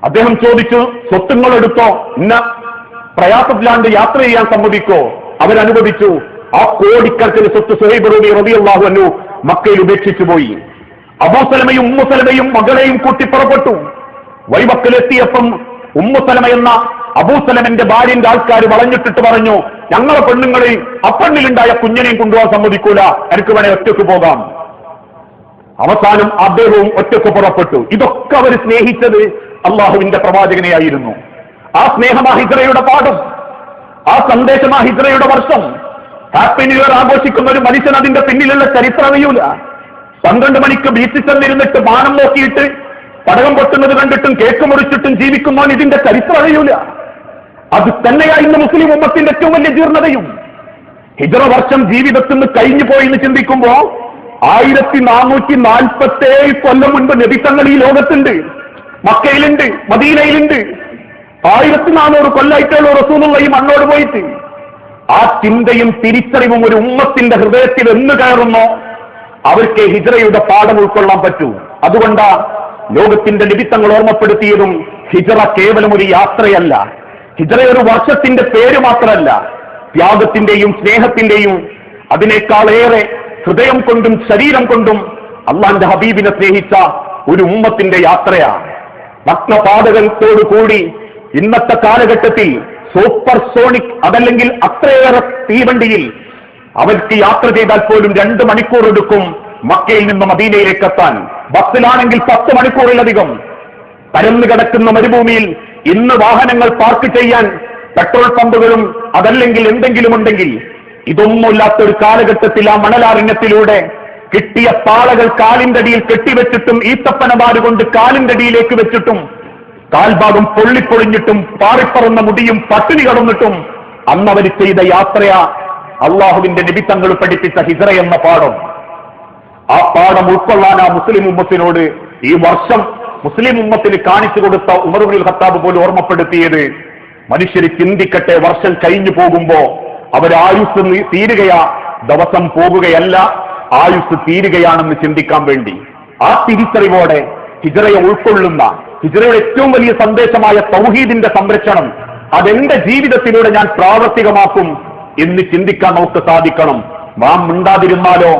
അദ്ദേഹം ചോദിച്ചു, സ്വത്തുങ്ങളെടുത്തോ, ഇന്ന പ്രയാസത്തിലാണ്ട് യാത്ര ചെയ്യാൻ സമ്മതിക്കോ? അവരനുവദിച്ചു. ആ കോടിക്കണക്കിന് സ്വത്ത് സുഹൈബ് റൂമി റളിയല്ലാഹു അൻഹു മക്കയിൽ ഉപേക്ഷിച്ചു പോയി. അബൂസലമയും ഉമ്മുസലമയും മകളെയും കൂട്ടി പുറപ്പെട്ടു. വൈവക്കലെത്തിയപ്പം ഉമ്മുസലമ എന്ന അബൂസലമന്റെ ഭാര്യന്റെ ആൾക്കാർ വളഞ്ഞിട്ടിട്ട് പറഞ്ഞു, ഞങ്ങളെ പെണ്ണുങ്ങളെയും അപ്പെണ്ണിലുണ്ടായ കുഞ്ഞിനെയും കൊണ്ടുപോകാൻ സമ്മതിക്കൂല, എനിക്ക് വേണേ ഒറ്റയ്ക്ക് പോകാം. അവസാനം അദ്ദേഹവും ഒറ്റയ്ക്ക് പുറപ്പെട്ടു. ഇതൊക്കെ അവർ സ്നേഹിച്ചത് അള്ളാഹുവിന്റെ പ്രവാചകനെയായിരുന്നു. ആ സ്നേഹമാ ഹിജ്റയുടെ പാഠം, ആ സന്ദേശമാ ഹിജ്റയുടെ വർഷം. ഹാപ്പി ന്യൂ ഇയർ ആഘോഷിക്കുന്ന ഒരു മനുഷ്യൻ അതിന്റെ പിന്നിലുള്ള ചരിത്രം അറിയൂല. 12 മണിക്ക് ബീച്ചിൽ ചെന്നിരുന്നിട്ട് മാനം നോക്കിയിട്ട് പടകം പൊട്ടുന്നത് കണ്ടിട്ടും കേക്ക് മുറിച്ചിട്ടും ജീവിക്കുന്നവൻ ഇതിന്റെ ചരിത്രം അറിയൂല. അത് തന്നെയായിരുന്നു മുസ്ലിം ഉമ്മത്തിന്റെ ഏറ്റവും വലിയ ജീർണതയും. ഹിജ്റ വർഷം ജീവിതത്തിൽ നിന്ന് കഴിഞ്ഞു പോയി എന്ന് ചിന്തിക്കുമ്പോ 1447 കൊല്ലം മുൻപ് നബിതങ്ങൾ ഈ ലോകത്തുണ്ട്, മക്കയിലുണ്ട്, മദീനയിലുണ്ട്. 1400 കൊല്ലായിട്ടുള്ള റസൂലുള്ള ഈ മണ്ണോട് പോയിട്ട്. ആ ചിന്തയും തിരിച്ചറിവും ഒരു ഉമ്മത്തിന്റെ ഹൃദയത്തിൽ എന്ന് കയറുന്നോ അവർക്ക് ഹിജ്റയുടെ പാഠം ഉൾക്കൊള്ളാൻ പറ്റൂ. അതുകൊണ്ടാ ലോകത്തിന്റെ നിമിത്തങ്ങൾ ഓർമ്മപ്പെടുത്തിയതും ഹിജ്റ കേവലം ഒരു യാത്രയല്ല, ഹിജ്റ ഒരു വർഷത്തിന്റെ പേര് മാത്രമല്ല, ത്യാഗത്തിന്റെയും സ്നേഹത്തിന്റെയും അതിനേക്കാളേറെ ഹൃദയം കൊണ്ടും ശരീരം കൊണ്ടും അള്ളാന്റെ ഹബീബിനെ സ്നേഹിച്ച ഒരു ഉമ്മത്തിന്റെ യാത്രയാണ്. നഗ്നപാതകത്തോടു കൂടി ഇന്നത്തെ കാലഘട്ടത്തിൽ സൂപ്പർ സോണിക് അതല്ലെങ്കിൽ അത്രയേറെ തീവണ്ടിയിൽ അവർക്ക് യാത്ര ചെയ്താൽ പോലും 2 മണിക്കൂർ എടുക്കും മക്കയിൽ നിന്ന് മദീനയിലേക്ക് എത്താൻ. ബസ്സിലാണെങ്കിൽ 10 മണിക്കൂറിലധികം. പരന്നു കിടക്കുന്ന മരുഭൂമിയിൽ ഇന്ന് വാഹനങ്ങൾ പാർക്ക് ചെയ്യാൻ പെട്രോൾ പമ്പുകളും അതല്ലെങ്കിൽ എന്തെങ്കിലും ഉണ്ടെങ്കിൽ, ഇതൊന്നുമില്ലാത്തൊരു കാലഘട്ടത്തിൽ ആ മണലാരണ്യത്തിലൂടെ കിട്ടിയ പാളകൾ കാലിന്റെ അടിയിൽ കെട്ടിവെച്ചിട്ടും ഈത്തപ്പനമാര് കൊണ്ട് കാലിന്റെ അടിയിലേക്ക് വെച്ചിട്ടും കാൽഭാഗം പൊള്ളിപ്പൊളിഞ്ഞിട്ടും പാറിപ്പറന്ന മുടിയും പട്ടിണി കടന്നിട്ടും അന്നവർ ചെയ്ത യാത്രയാ അള്ളാഹുവിന്റെ നബി തങ്ങൾ പഠിപ്പിച്ച ഹിജ്റ എന്ന പാഠം. ആ പാഠം ഉൾക്കൊള്ളാൻ ആ മുസ്ലിം ഉമ്മത്തിനോട് ഈ വർഷം മുസ്ലിം ഉമ്മത്തിന് കാണിച്ചു കൊടുത്ത ഉമർ ഇബ്നുൽ ഖത്താബ് പോലും ഓർമ്മപ്പെടുത്തിയത്, മനുഷ്യർ ചിന്തിക്കട്ടെ, വർഷം കഴിഞ്ഞു പോകുമ്പോ അവരായുസ് തീരുകയാ, ദിവസം പോകുകയല്ല, ആയുസ് തീരുകയാണെന്ന് ചിന്തിക്കാൻ വേണ്ടി. ആ തിരിച്ചറിവോടെ ഹിജ്റയെ ഉൾക്കൊള്ളുന്ന ഹിജ്റയുടെ ഏറ്റവും വലിയ സന്ദേശമായ തൗഹീദിന്റെ സംരക്ഷണം അതെന്റെ ജീവിതത്തിലൂടെ ഞാൻ പ്രാവർത്തികമാക്കും എന്ന് ചിന്തിക്കാൻ നമുക്ക് സാധിക്കണം. നാം മിണ്ടാതിരുന്നാലോ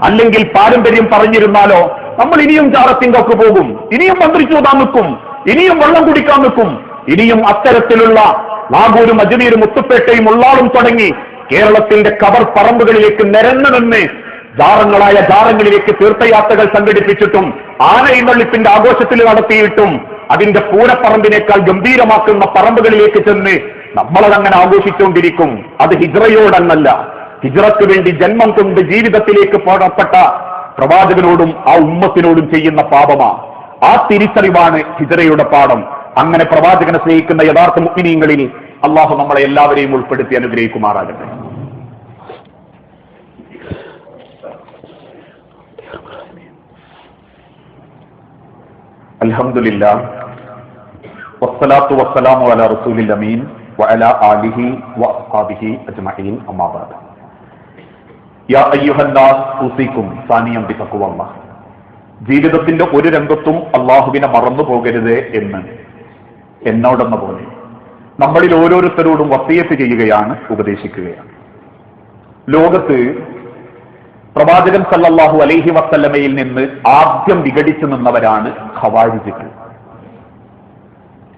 അല്ലെങ്കിൽ പാരമ്പര്യം പറഞ്ഞിരുന്നാലോ നമ്മൾ ഇനിയും ജാറത്തിന്റെ ഒക്കെ പോകും, ഇനിയും മന്ത്രിച്ചൂതാൻ നിൽക്കും, ഇനിയും വെള്ളം കുടിക്കാൻ നിൽക്കും, ഇനിയും അത്തരത്തിലുള്ള നാഗൂരും അജ്മീരും മുത്തുപ്പേട്ടയും ഉള്ളാളും തുടങ്ങി കേരളത്തിന്റെ കബർ പറമ്പുകളിലേക്ക് നിരന്നു നിന്ന് ജാറങ്ങളായ ജാറങ്ങളിലേക്ക് തീർത്ഥയാത്രകൾ സംഘടിപ്പിച്ചിട്ടും ആനയിന്നള്ളിപ്പിന്റെ ആഘോഷത്തിൽ നടത്തിയിട്ടും അതിന്റെ പൂരപ്പറമ്പിനേക്കാൾ ഗംഭീരമാക്കുന്ന പറമ്പുകളിലേക്ക് ചെന്ന് നമ്മളതങ്ങനെ ആഘോഷിച്ചുകൊണ്ടിരിക്കും. അത് ഹിജ്റയോടന്നല്ല, ഹിജ്റയ്ക്ക് വേണ്ടി ജന്മം കൊണ്ട് ജീവിതത്തിലേക്ക് പുറപ്പെട്ട പ്രവാചകനോടും ആ ഉമ്മത്തിനോടും ചെയ്യുന്ന പാപമാ. ആ തിരിച്ചറിവാണ് ഹിജ്റയുടെ പാഠം. അങ്ങനെ പ്രവാചകനെ സ്നേഹിക്കുന്ന യഥാർത്ഥ മുഅ്മിനീങ്ങളിൽ അള്ളാഹു നമ്മളെ എല്ലാവരെയും ഉൾപ്പെടുത്തി അനുഗ്രഹിക്കുമാറാകട്ടെ. അൽഹംദുലില്ലാഹ് വസ്സലാത്തു വസ്സലാമു അലാ റസൂലിൽ അമീൻ വഅലാ ആലിഹി വഅസ്ഹാബിഹി അജ്മഈൻ. അമ്മാ ബഅദ്. യാ അയ്യുഹന്നാസ് ഊസിക്കും സാനിയം ബിതഖ്വല്ലാഹ്. ജീവിതത്തിന്റെ ഒരു രംഗത്തും അള്ളാഹുവിനെ മറന്നു പോകരുത് എന്ന് എന്നോടെന്ന പോലെ നമ്മളിൽ ഓരോരുത്തരോടും വസിയത്ത് ചെയ്യുകയാണ്, ഉപദേശിക്കുകയാണ്. ലോകത്ത് പ്രവാചകൻ സല്ലല്ലാഹു അലൈഹി വസല്ലമയിൽ നിന്ന് ആദ്യം വിഘടിച്ചു നിന്നവരാണ് ഖവാരിജുകൾ.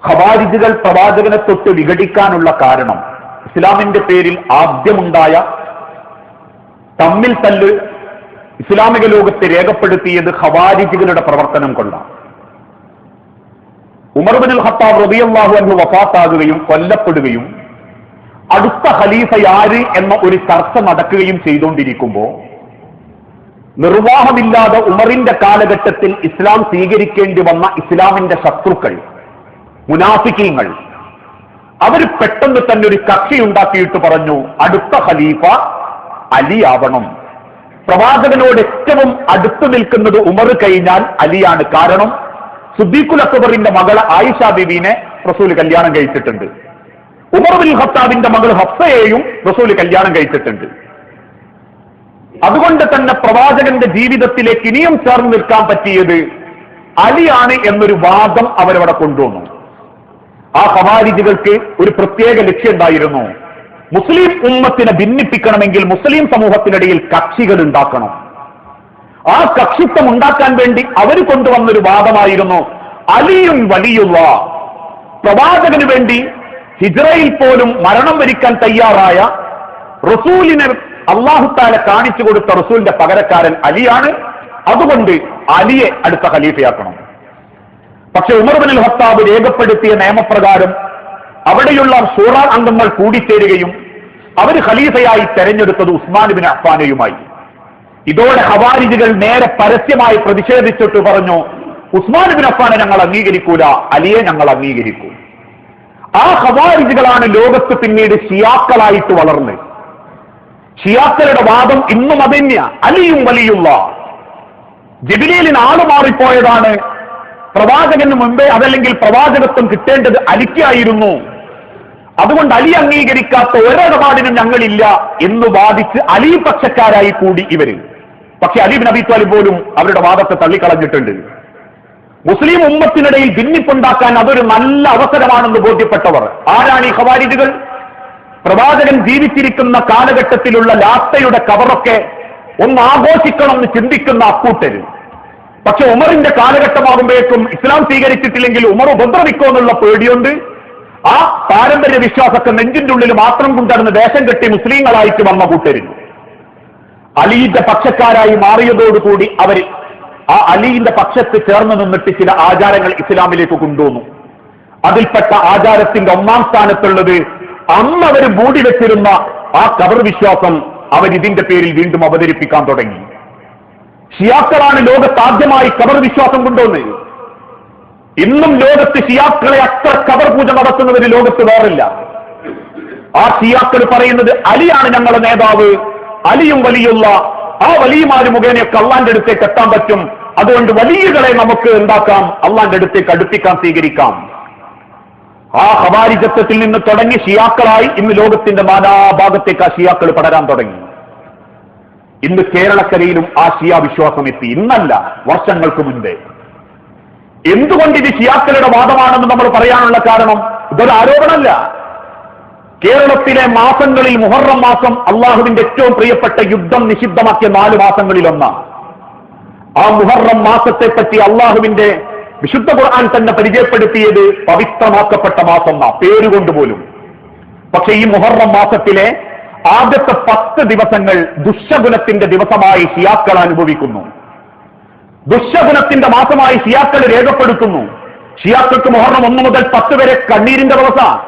ഖവാരിജുകൾ പ്രവാചകനെ തൊട്ട് വിഘടിക്കാനുള്ള കാരണം ഇസ്ലാമിന്റെ പേരിൽ ആദ്യമുണ്ടായ തമ്മിൽ തല്ല് ഇസ്ലാമിക ലോകത്തെ രേഖപ്പെടുത്തിയത് ഖവാരിജുകളുടെ പ്രവർത്തനം കൊണ്ടാണ്. ഉമർ ഇബ്നുൽ ഖത്താബ് റളിയല്ലാഹു അൻഹു വഫാത്താകുകയും കൊല്ലപ്പെടുകയും അടുത്ത ഖലീഫ ആര് എന്ന ഒരു ചർച്ച നടക്കുകയും ചെയ്തുകൊണ്ടിരിക്കുമ്പോൾ നിർവാഹമില്ലാതെ ഉമറിന്റെ കാലഘട്ടത്തിൽ ഇസ്ലാം സ്വീകരിക്കേണ്ടി വന്ന ഇസ്ലാമിന്റെ ശത്രുക്കൾ മുനാഫിക്കീങ്ങൾ. അവർ പെട്ടെന്ന് തന്നെ ഒരു കക്ഷി ഉണ്ടാക്കിയിട്ട് പറഞ്ഞു, അടുത്ത ഖലീഫ അലിയാവണം. പ്രവാചകനോട് ഏറ്റവും അടുത്തു നിൽക്കുന്നത് ഉമർ കഴിഞ്ഞാൽ അലിയാണ്. കാരണം സിദ്ദീഖുൽ അക്ബറിന്റെ മകൾ ആയിഷ ബീവിനെ റസൂൽ കല്യാണം കഴിച്ചിട്ടുണ്ട്. ഉമർ ബിൻ ഖത്താബിന്റെ മകൾ ഹഫ്സയെയും റസൂൽ കല്യാണം കഴിച്ചിട്ടുണ്ട്. അതുകൊണ്ട് തന്നെ പ്രവാചകന്റെ ജീവിതത്തിലേക്ക് ഇനിയും ചേർന്ന് നിൽക്കാൻ പറ്റിയത് അലിയാണ് എന്നൊരു വാദം അവരവിടെ കൊണ്ടുവന്നു. ആ ഖവാരിജുകൾക്ക് ഒരു പ്രത്യേക ലക്ഷ്യം ഉണ്ടായിരുന്നു. മുസ്ലിം ഉമ്മത്തിനെ ഭിന്നിപ്പിക്കണമെങ്കിൽ മുസ്ലിം സമൂഹത്തിനിടയിൽ കക്ഷികൾ ഉണ്ടാക്കണം. ആ കക്ഷിത്വം ഉണ്ടാക്കാൻ വേണ്ടി അവർ കൊണ്ടുവന്നൊരു വാദമായിരുന്നു അലിയും വലിയുള്ള. പ്രവാചകന് വേണ്ടി ഹിജ്റയിൽ പോലും മരണം വരിക്കാൻ തയ്യാറായ റസൂലിനെ അല്ലാഹു തആല കാണിച്ചു കൊടുത്ത റസൂലിന്റെ പകരക്കാരൻ അലിയാണ്. അതുകൊണ്ട് അലിയെ അടുത്ത ഖലീഫയാക്കണം. പക്ഷെ ഉമർ ബിൻ ഖത്താബ് രേഖപ്പെടുത്തിയ നിയമപ്രകാരം അവിടെയുള്ള ശൂറ അംഗങ്ങൾ കൂടിച്ചേരുകയും അവർ ഖലീഫയായി തെരഞ്ഞെടുത്തത് ഉസ്മാൻ ബിൻ അഫ്ഫാനെയുമായി. ഇതോടെ ഖവാരിജുകൾ നേരെ പരസ്യമായി പ്രതിഷേധിച്ചിട്ട് പറഞ്ഞു, ഉസ്മാൻ ബിൻ അഫ്ഫാനെ ഞങ്ങൾ അംഗീകരിക്കൂല, അലിയെ ഞങ്ങൾ അംഗീകരിക്കൂ. ആ ഖവാരിജുകളാണ് ലോകത്ത് പിന്നീട് ഷിയാക്കളായിട്ട് വളർന്ന്. ഷിയാക്കളുടെ വാദം ഇന്നും അതന്യ, അലിയും വലിയുള്ള. ജിബ്രീലിന് ആള് മാറിപ്പോയതാണ്, പ്രവാചകന് മുമ്പേ അതല്ലെങ്കിൽ പ്രവാചകത്വം കിട്ടേണ്ടത് അലിക്കായിരുന്നു. അതുകൊണ്ട് അലി അംഗീകരിക്കാത്ത ഒരിടപാടിനും ഞങ്ങളില്ല എന്ന് വാദിച്ച് അലി പക്ഷക്കാരായി കൂടി ഇവര്. പക്ഷെ അലി ബിൻ അബീ ത്വാലിബ് പോലും അവരുടെ വാദത്തെ തള്ളിക്കളഞ്ഞിട്ടുണ്ട്. മുസ്ലിം ഉമ്മത്തിനിടയിൽ ഭിന്നിപ്പുണ്ടാക്കാൻ അതൊരു നല്ല അവസരമാണെന്ന് ബോധ്യപ്പെട്ടവർ ആരാണ് ഈ ഖവാരിജുകൾ? പ്രവാചകൻ ജീവിച്ചിരിക്കുന്ന കാലഘട്ടത്തിലുള്ള ലാത്തയുടെ കവറൊക്കെ ഒന്ന് ആഘോഷിക്കണം എന്ന് ചിന്തിക്കുന്ന അക്കൂട്ടര്. പക്ഷെ ഉമറിന്റെ കാലഘട്ടമാകുമ്പോഴേക്കും ഇസ്ലാം സ്വീകരിച്ചിട്ടില്ലെങ്കിൽ ഉമർ ഉപദ്രവിക്കോ എന്നുള്ള പേടിയുണ്ട്. ആ പാരമ്പര്യ വിശ്വാസത്തെ നെഞ്ചിന്റെ ഉള്ളിൽ മാത്രം കൊണ്ടുവന്ന് ദേശം കെട്ടി മുസ്ലിങ്ങളായിട്ട് വന്ന കൂട്ടരിൽ അലിയുടെ പക്ഷക്കാരായി മാറിയതോടുകൂടി അവർ ആ അലിയുടെ പക്ഷത്ത് ചേർന്ന് നിന്നിട്ട് ചില ആചാരങ്ങൾ ഇസ്ലാമിലേക്ക് കൊണ്ടുവന്നു. അതിൽപ്പെട്ട ആചാരത്തിന്റെ ഒന്നാം സ്ഥാനത്തുള്ളത് അന്ന് അവർ മൂടി വെച്ചിരുന്ന ആ ഖബർ വിശ്വാസം അവരിതിന്റെ പേരിൽ വീണ്ടും അവതരിപ്പിക്കാൻ തുടങ്ങി. ഷിയാക്കളാണ് ലോകത്ത് ആദ്യമായി ഖബർ വിശ്വാസം കൊണ്ടുവന്നത്. ഇന്നും ലോകത്ത് ഷിയാക്കളെ അത്ര ഖബർ പൂജ നടത്തുന്നവർ ലോകത്ത് വേറില്ല. ആ ഷിയാക്കൾ പറയുന്നത് അലിയാണ് ഞങ്ങളുടെ നേതാവ്, അലിയും വലിയുള്ള. ആ വലിയമാര് മുഖേനയൊക്കെ അള്ളാന്റെ അടുത്തേക്ക് എത്താൻ പറ്റും. അതുകൊണ്ട് വലിയകളെ നമുക്ക് ഉണ്ടാക്കാം, അള്ളാന്റെ അടുത്തേക്ക് അടുപ്പിക്കാൻ സ്വീകരിക്കാം. ആ ഖവാരിജത്വത്തിൽ നിന്ന് തുടങ്ങി ഷിയാക്കളായി ഇന്ന് ലോകത്തിന്റെ നാനാഭാഗത്തേക്ക് ആ ഷിയാക്കൾ പടരാൻ തുടങ്ങി. ഇന്ന് കേരളക്കരയിലും ആ ഷിയ വിശ്വാസം എത്തി. ഇന്നല്ല, വർഷങ്ങൾക്ക് മുൻപേ. എന്തുകൊണ്ട് ഇത് ഷിയാക്കളുടെ വാദമാണെന്ന് നമ്മൾ പറയാനുള്ള കാരണം ഇതൊരു ആരോപണമല്ല. കേരളത്തിലെ മാസങ്ങളിൽ മുഹറം മാസം അള്ളാഹുവിന്റെ ഏറ്റവും പ്രിയപ്പെട്ട യുദ്ധം നിഷിദ്ധമാക്കിയ 4 മാസങ്ങളിൽ ഒന്നാണ്. ആ മുഹറം മാസത്തെ പറ്റി അള്ളാഹുവിന്റെ വിശുദ്ധ ഖുർആൻ തന്നെ പരിചയപ്പെടുത്തിയത് പവിത്രമാക്കപ്പെട്ട മാസം പേരുകൊണ്ട് പോലും. പക്ഷെ ഈ മുഹറം മാസത്തിലെ ആദ്യത്തെ 10 ദിവസങ്ങൾ ദുശ്ശകുനത്തിന്റെ ദിവസമായി ഷിയാക്കൾ അനുഭവിക്കുന്നു. ദുശ്ശകുനത്തിന്റെ മാസമായി ഷിയാക്കൾ രേഖപ്പെടുത്തുന്നു. ഷിയാക്കൾക്ക് മുഹറം 1 മുതൽ 10 വരെ കണ്ണീരിന്റെ ദിവസമാണ്.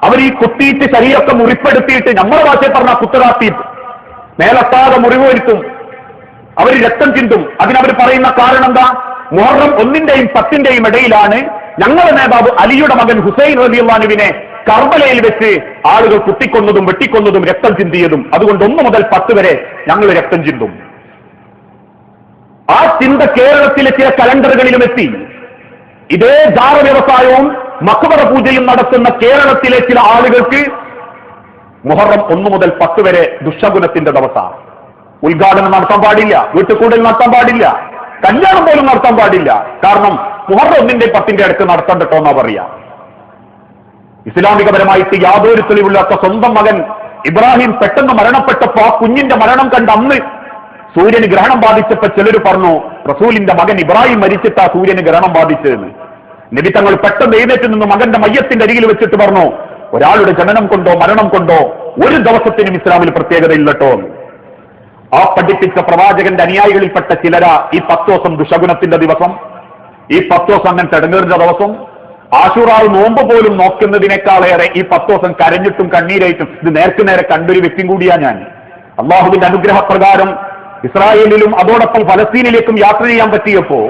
അവർ ഈ കുത്തിയിട്ട് ശരീരമൊക്കെ മുറിപ്പെടുത്തിയിട്ട് നമ്മുടെ ഭാഷയിൽ പറഞ്ഞ കുത്തറാത്തിയിട്ട് മേലത്താതെ മുറിവ് വരുത്തും. അവർ രക്തം ചിന്തും. അതിനവർ പറയുന്ന കാരണം എന്താ? മുഹറം 1-ന്റെയും 10-ന്റെയും ഇടയിലാണ് ഞങ്ങളുടെ നേതാവ് അലിയുടെ മകൻ ഹുസൈൻ റളിയല്ലാഹു അൻഹുവിനെ കർബലയിൽ വെച്ച് ആളുകൾ കുത്തിക്കൊന്നതും വെട്ടിക്കൊന്നതും രക്തം ചിന്തിയതും. അതുകൊണ്ട് 1 മുതൽ 10 വരെ ഞങ്ങൾ രക്തം ചിന്തും. ആ ചിന്ത കേരളത്തിലെ ചില കലണ്ടറുകളിലും എത്തി. ഇതേ ജാറ വ്യവസായവും മഖബറ പൂജയും നടത്തുന്ന കേരളത്തിലെ ചില ആളുകൾക്ക് മുഹറം 1 മുതൽ 10 വരെ ദുശ്ശകുനത്തിന്റെ ദിവസമാണ്. ഉദ്ഘാടനം നടത്താൻ പാടില്ല, വീട്ടുകൂടൽ നടത്താൻ പാടില്ല, കല്യാണം പോലും നടത്താൻ പാടില്ല. കാരണം മുഹറം 1-ന്റെയും 10-ന്റെയും അടുത്ത് നടത്തണ്ടോ എന്നാ പറയാ. ഇസ്ലാമികപരമായിട്ട് യാതൊരു തെളിവില്ലാത്ത സ്വന്തം മകൻ ഇബ്രാഹിം പെട്ടെന്ന് മരണപ്പെട്ടപ്പോ ആ കുഞ്ഞിന്റെ മരണം കണ്ട് അന്ന് സൂര്യന് ഗ്രഹണം ബാധിച്ചപ്പോ ചിലർ പറഞ്ഞു റസൂലിന്റെ മകൻ ഇബ്രാഹിം മരിച്ചിട്ടാ സൂര്യന് ഗ്രഹണം ബാധിച്ചതെന്ന്. നബി തങ്ങൾ പെട്ടെന്ന് എഴുന്നേറ്റ് നിന്ന് മകന്റെ മയ്യത്തിന്റെ അരികിൽ വെച്ചിട്ട് പറഞ്ഞു, ഒരാളുടെ ജനനം കൊണ്ടോ മരണം കൊണ്ടോ ഒരു ദിവസത്തിനും ഇസ്ലാമിൽ പ്രത്യേകതയില്ലട്ടോ. ആ പഠിപ്പിച്ച പ്രവാചകന്റെ അനുയായികളിൽപ്പെട്ട ചിലരാ ഈ 10 ദിവസം ദുശകുനത്തിന്റെ ദിവസം, ഈ 10 ദിവസം അങ്ങനത്തെ ഇടങ്ങേറിന്റെ ദിവസം, ആശൂറാവ് നോമ്പ് പോലും നോക്കുന്നതിനേക്കാളേറെ ഈ 10 ദിവസം കരഞ്ഞിട്ടും കണ്ണീരായിട്ടും ഇത് നേർക്കുനേരെ കണ്ടൊരു വ്യക്തിയും കൂടിയാ ഞാൻ. അള്ളാഹുവിന്റെ അനുഗ്രഹപ്രകാരം ഇസ്രായേലിലും അതോടൊപ്പം ഫലസ്തീനിലേക്കും യാത്ര ചെയ്യാൻ പറ്റിയപ്പോ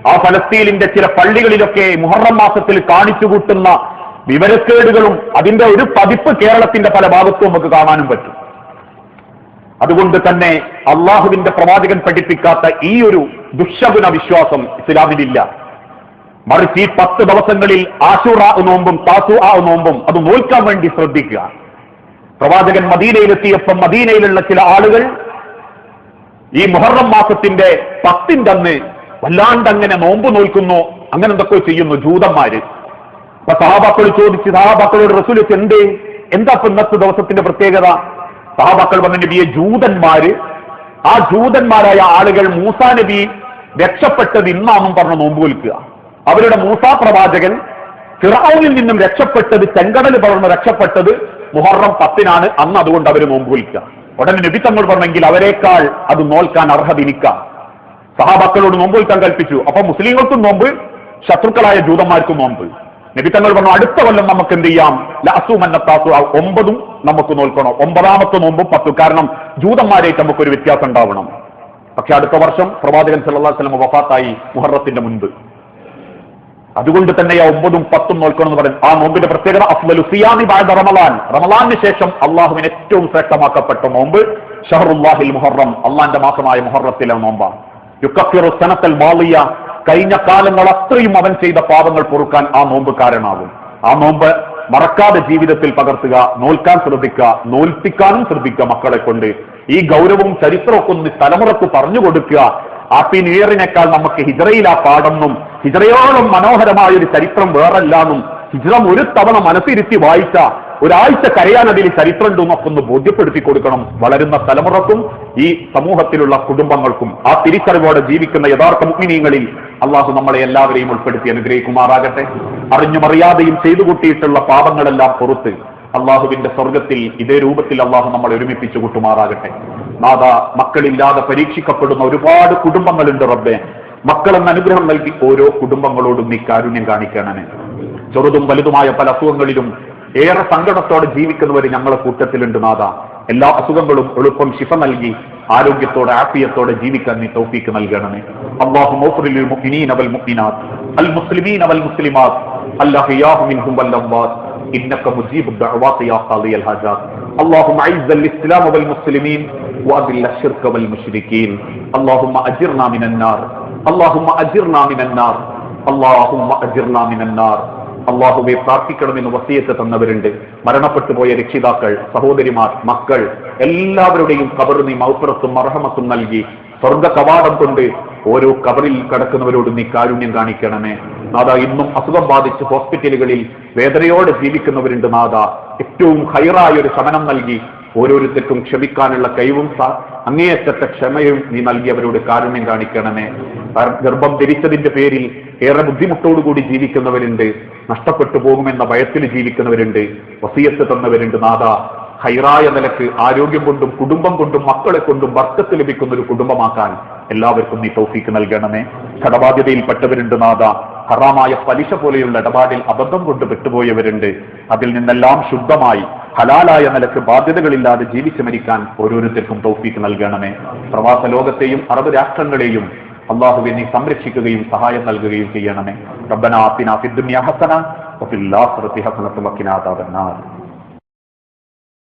ആ ഫലസ്തീനിന്റെ ചില പള്ളികളിലൊക്കെ മുഹറം മാസത്തിൽ കാണിച്ചു കൂട്ടുന്ന വിവരക്കേടുകളും അതിന്റെ ഒരു പതിപ്പ് കേരളത്തിന്റെ പല ഭാഗത്തും നമുക്ക് കാണാനും പറ്റും. അതുകൊണ്ട് തന്നെ അള്ളാഹുവിന്റെ പ്രവാചകൻ പഠിപ്പിക്കാത്ത ഈ ഒരു ദുശ്ശകുന വിശ്വാസം ഇസ്ലാമിലില്ല. മറിച്ച് ഈ 10 ദിവസങ്ങളിൽ ആശൂറ നോമ്പും താസുആ നോമ്പും അത് നോൽക്കാൻ വേണ്ടി ശ്രദ്ധിക്കുക. പ്രവാചകൻ മദീനയിലെത്തിയപ്പോൾ മദീനയിലുള്ള ചില ആളുകൾ ഈ മുഹറം മാസത്തിന്റെ 10ന്റെ അന്ന് വല്ലാണ്ട് അങ്ങനെ നോമ്പ് നോൽക്കുന്നു, അങ്ങനെ എന്തൊക്കെ ചെയ്യുന്നു ജൂതന്മാര്. അപ്പൊ സഹാബാക്കൾ ചോദിച്ച് സഹാബാക്കളോട് റസൂൽ എന്താ ഇന്നത്തെ ദിവസത്തിന്റെ പ്രത്യേകത? സഹാബാക്കൾ പറഞ്ഞ നബിയെ, ജൂതന്മാര് ആ ജൂതന്മാരായ ആളുകൾ മൂസാ നബി രക്ഷപ്പെട്ടത് ഇന്നാണെന്നും പറഞ്ഞ് നോമ്പ് വിൽക്കുക. അവരുടെ മൂസാ പ്രവാചകൻ ഫിറഔനിൽ നിന്നും രക്ഷപ്പെട്ടത്, ചെങ്കടൽ പകർന്ന് രക്ഷപ്പെട്ടത് മുഹറം 10നാണ്, അന്ന് അതുകൊണ്ട് അവർ നോമ്പ് വിൽക്കുക. ഉടനെ നബി തങ്ങൾ പറഞ്ഞെങ്കിൽ അവരെക്കാൾ അത് നോൽക്കാൻ അർഹത എനിക്കാം. സഹാബാക്കളോട് നോമ്പ് വിൽക്കാൻ കൽപ്പിച്ചു. അപ്പൊ മുസ്ലിങ്ങൾക്കും നോമ്പ്, ശത്രുക്കളായ ജൂതന്മാർക്കും നോമ്പ്. നബി തങ്ങൾ പറഞ്ഞു അടുത്ത കൊല്ലം നമുക്ക് എന്ത് ചെയ്യാം, ലഅസൂമന്നത്താസു 9 നമുക്ക് നോൽക്കണം, 9ാമത്തെ നോമ്പും 10. കാരണം ജൂതന്മാരായിട്ട് നമുക്കൊരു വ്യത്യാസം ഉണ്ടാവണം. പക്ഷെ അടുത്ത വർഷം പ്രവാചകൻ സല്ലല്ലാഹു അലൈഹി വസല്ലം വഫാത്തായി മുഹറത്തിന്റെ മുൻപ്. അതുകൊണ്ട് തന്നെ ആ 9ഉം 10ഉം നോൽക്കണം എന്ന് പറയും. ആ നോമ്പിന്റെ പ്രത്യേകത അഫ്ളലു സിയാമി ബഅദ റമളാൻ, റമളാനിന് ശേഷം അള്ളാഹുവിന് ഏറ്റവും ശ്രേഷ്ഠമാക്കപ്പെട്ട നോമ്പ് ഷഹറുല്ലാഹിൽ മുഹറം, അള്ളാന്റെ മാസമായ മുഹറത്തിലെ നോമ്പാണ്. യുക്കഫിറു സനത്തൽ മാളിയ, കഴിഞ്ഞ കാലങ്ങൾ അത്രയും അവൻ ചെയ്ത പാപങ്ങൾ പൊറുക്കാൻ ആ നോമ്പ് കാരണമാകും. ആ നോമ്പ് മറക്കാതെ ജീവിതത്തിൽ പകർത്തുക, നോൽക്കാൻ ശ്രദ്ധിക്കുക, നോൽപ്പിക്കാനും ശ്രദ്ധിക്കുക മക്കളെ കൊണ്ട്. ഈ ഗൗരവവും ചരിത്രമൊക്കെ ഒന്ന് തലമുറക്ക് പറഞ്ഞു കൊടുക്കുക. ഹാപ്പി ന്യൂ ഇയറിനേക്കാൾ നമുക്ക് ഹിജ്റയിൽ ആ പാഠമെന്നും ഹിജ്റയോളം മനോഹരമായ ഒരു ചരിത്രം വേറല്ലാന്നും ഹിജ്റ ഒരു തവണ മനസ്സിരുത്തി വായിച്ച ഒരാഴ്ച കരയാൻ അതിൽ ചരിത്രം ഉണ്ടെന്നൊക്കെ ഒന്ന് ബോധ്യപ്പെടുത്തി കൊടുക്കണം വളരുന്ന തലമുറക്കും ഈ സമൂഹത്തിലുള്ള കുടുംബങ്ങൾക്കും. ആ തിരിച്ചറിവോടെ ജീവിക്കുന്ന യഥാർത്ഥ മുഅ്മിനീങ്ങളിൽ അള്ളാഹു നമ്മളെ എല്ലാവരെയും ഉൾപ്പെടുത്തി അനുഗ്രഹിക്കുമാറാകട്ടെ. അറിഞ്ഞുമറിയാതെയും ചെയ്തു കൂട്ടിയിട്ടുള്ള പാപങ്ങളെല്ലാം പുറത്ത് അള്ളാഹുവിന്റെ സ്വർഗത്തിൽ ഇതേ രൂപത്തിൽ അള്ളാഹു നമ്മളെ ഒരുമിപ്പിച്ചു കൂട്ടുമാറാകട്ടെ. നാഥ, മക്കളില്ലാതെ പരീക്ഷിക്കപ്പെടുന്ന ഒരുപാട് കുടുംബങ്ങളുണ്ട് റബ്ബേ. മക്കളെന്ന് അനുഗ്രഹം നൽകി ഓരോ കുടുംബങ്ങളോടും നീ കാരുണ്യം കാണിക്കണമേ. ചെറുതും വലുതുമായ പല അസുഖങ്ങളിലും ഏറെ സങ്കടത്തോടെ ജീവിക്കുന്നവർ ഞങ്ങളെ കൂട്ടത്തിലുണ്ട് നാഥ. എല്ലാ അസുഖങ്ങളും എളുപ്പം ശിഫ നൽകി ആരോഗ്യത്തോടെ ആഫിയത്തോടെ ജീവിക്കാൻ നീ തൗഫീക്ക് നൽകണമേ. അല്ലാഹുമ്മ ഗ്ഫിർ ലിൽ മുഅ്മിനീന വൽ മുഅ്മിനാത്ത് അൽ മുസ്ലിമീന വൽ മുസ്ലിമാത്ത് അൽഅഹ്യാഉ മിൻഹും വൽ അംവാത്ത് إنك مجيب الدعوات يا قاضي الحاجات. اللهم أعز الإسلام والمسلمين وأذل الشرك والمشركين. اللهم أجرنا من النار. اللهم أجرنا من النار. اللهم أجرنا من النار. അള്ളാഹുവെ പ്രാർത്ഥിക്കണമെന്ന് വസിയത്ത് തന്നവരുണ്ട്. മരണപ്പെട്ടു പോയ രക്ഷിതാക്കൾ, സഹോദരിമാർ, മക്കൾ എല്ലാവരുടെയും ഖബർ നീ മഗ്ഫിറത്തും മർഹമത്തും നൽകി സ്വർഗ കവാടം കൊണ്ട് ഓരോ ഖബറിൽ കിടക്കുന്നവരോട് നീ കാരുണ്യം കാണിക്കണമേ നാഥ. ഇന്നും അസുഖം ബാധിച്ച് ഹോസ്പിറ്റലുകളിൽ വേദനയോടെ ജീവിക്കുന്നവരുണ്ട് നാഥ. ഏറ്റവും ഹൈറായ ഒരു ശമനം നൽകി ഓരോരുത്തർക്കും ക്ഷമിക്കാനുള്ള കഴിവും അങ്ങേയറ്റത്തെ ക്ഷമയും നീ നൽകി അവരോട് കാരുണ്യം കാണിക്കണമേ. ഗർഭം ധരിച്ചതിന്റെ പേരിൽ ഏറെ ബുദ്ധിമുട്ടോടുകൂടി ജീവിക്കുന്നവരുണ്ട്. നഷ്ടപ്പെട്ടു പോകുമെന്ന ഭയത്തിൽ ജീവിക്കുന്നവരുണ്ട്. വസിയത്ത് തന്നവരുണ്ട് നാഥ. ഹൈറായ നിലക്ക് ആരോഗ്യം കൊണ്ടും കുടുംബം കൊണ്ടും മക്കളെ കൊണ്ടും ബർക്കത്ത് ലഭിക്കുന്ന ഒരു കുടുംബമാക്കാൻ എല്ലാവർക്കും നീ തൗഫീക്ക് നൽകണമേ. കടബാധ്യതയിൽപ്പെട്ടവരുണ്ട് നാഥ. ഹറാമായ പലിശ പോലെയുള്ള ഇടപാടിൽ അബദ്ധം കൊണ്ട് പെട്ടുപോയവരുണ്ട്. അതിൽ നിന്നെല്ലാം ശുദ്ധമായി ഹലാലായ നിലക്ക് ബാധ്യതകളില്ലാതെ ജീവിച്ചു മരിക്കാൻ ഓരോരുത്തർക്കും തൗഫീക്ക് നൽകണമേ. പ്രവാസ ലോകത്തെയും അറബ് രാഷ്ട്രങ്ങളെയും അള്ളാഹുവെ നീ സംരക്ഷിക്കുകയും സഹായം നൽകുകയും ചെയ്യണമേ. റബ്ബനാ ആതിനാ ഫിദ്ദുനിയാ ഹസന വഫിൽ ആഖിറതി ഹസനത്തും വഖിനാ അദാബന്നാർ.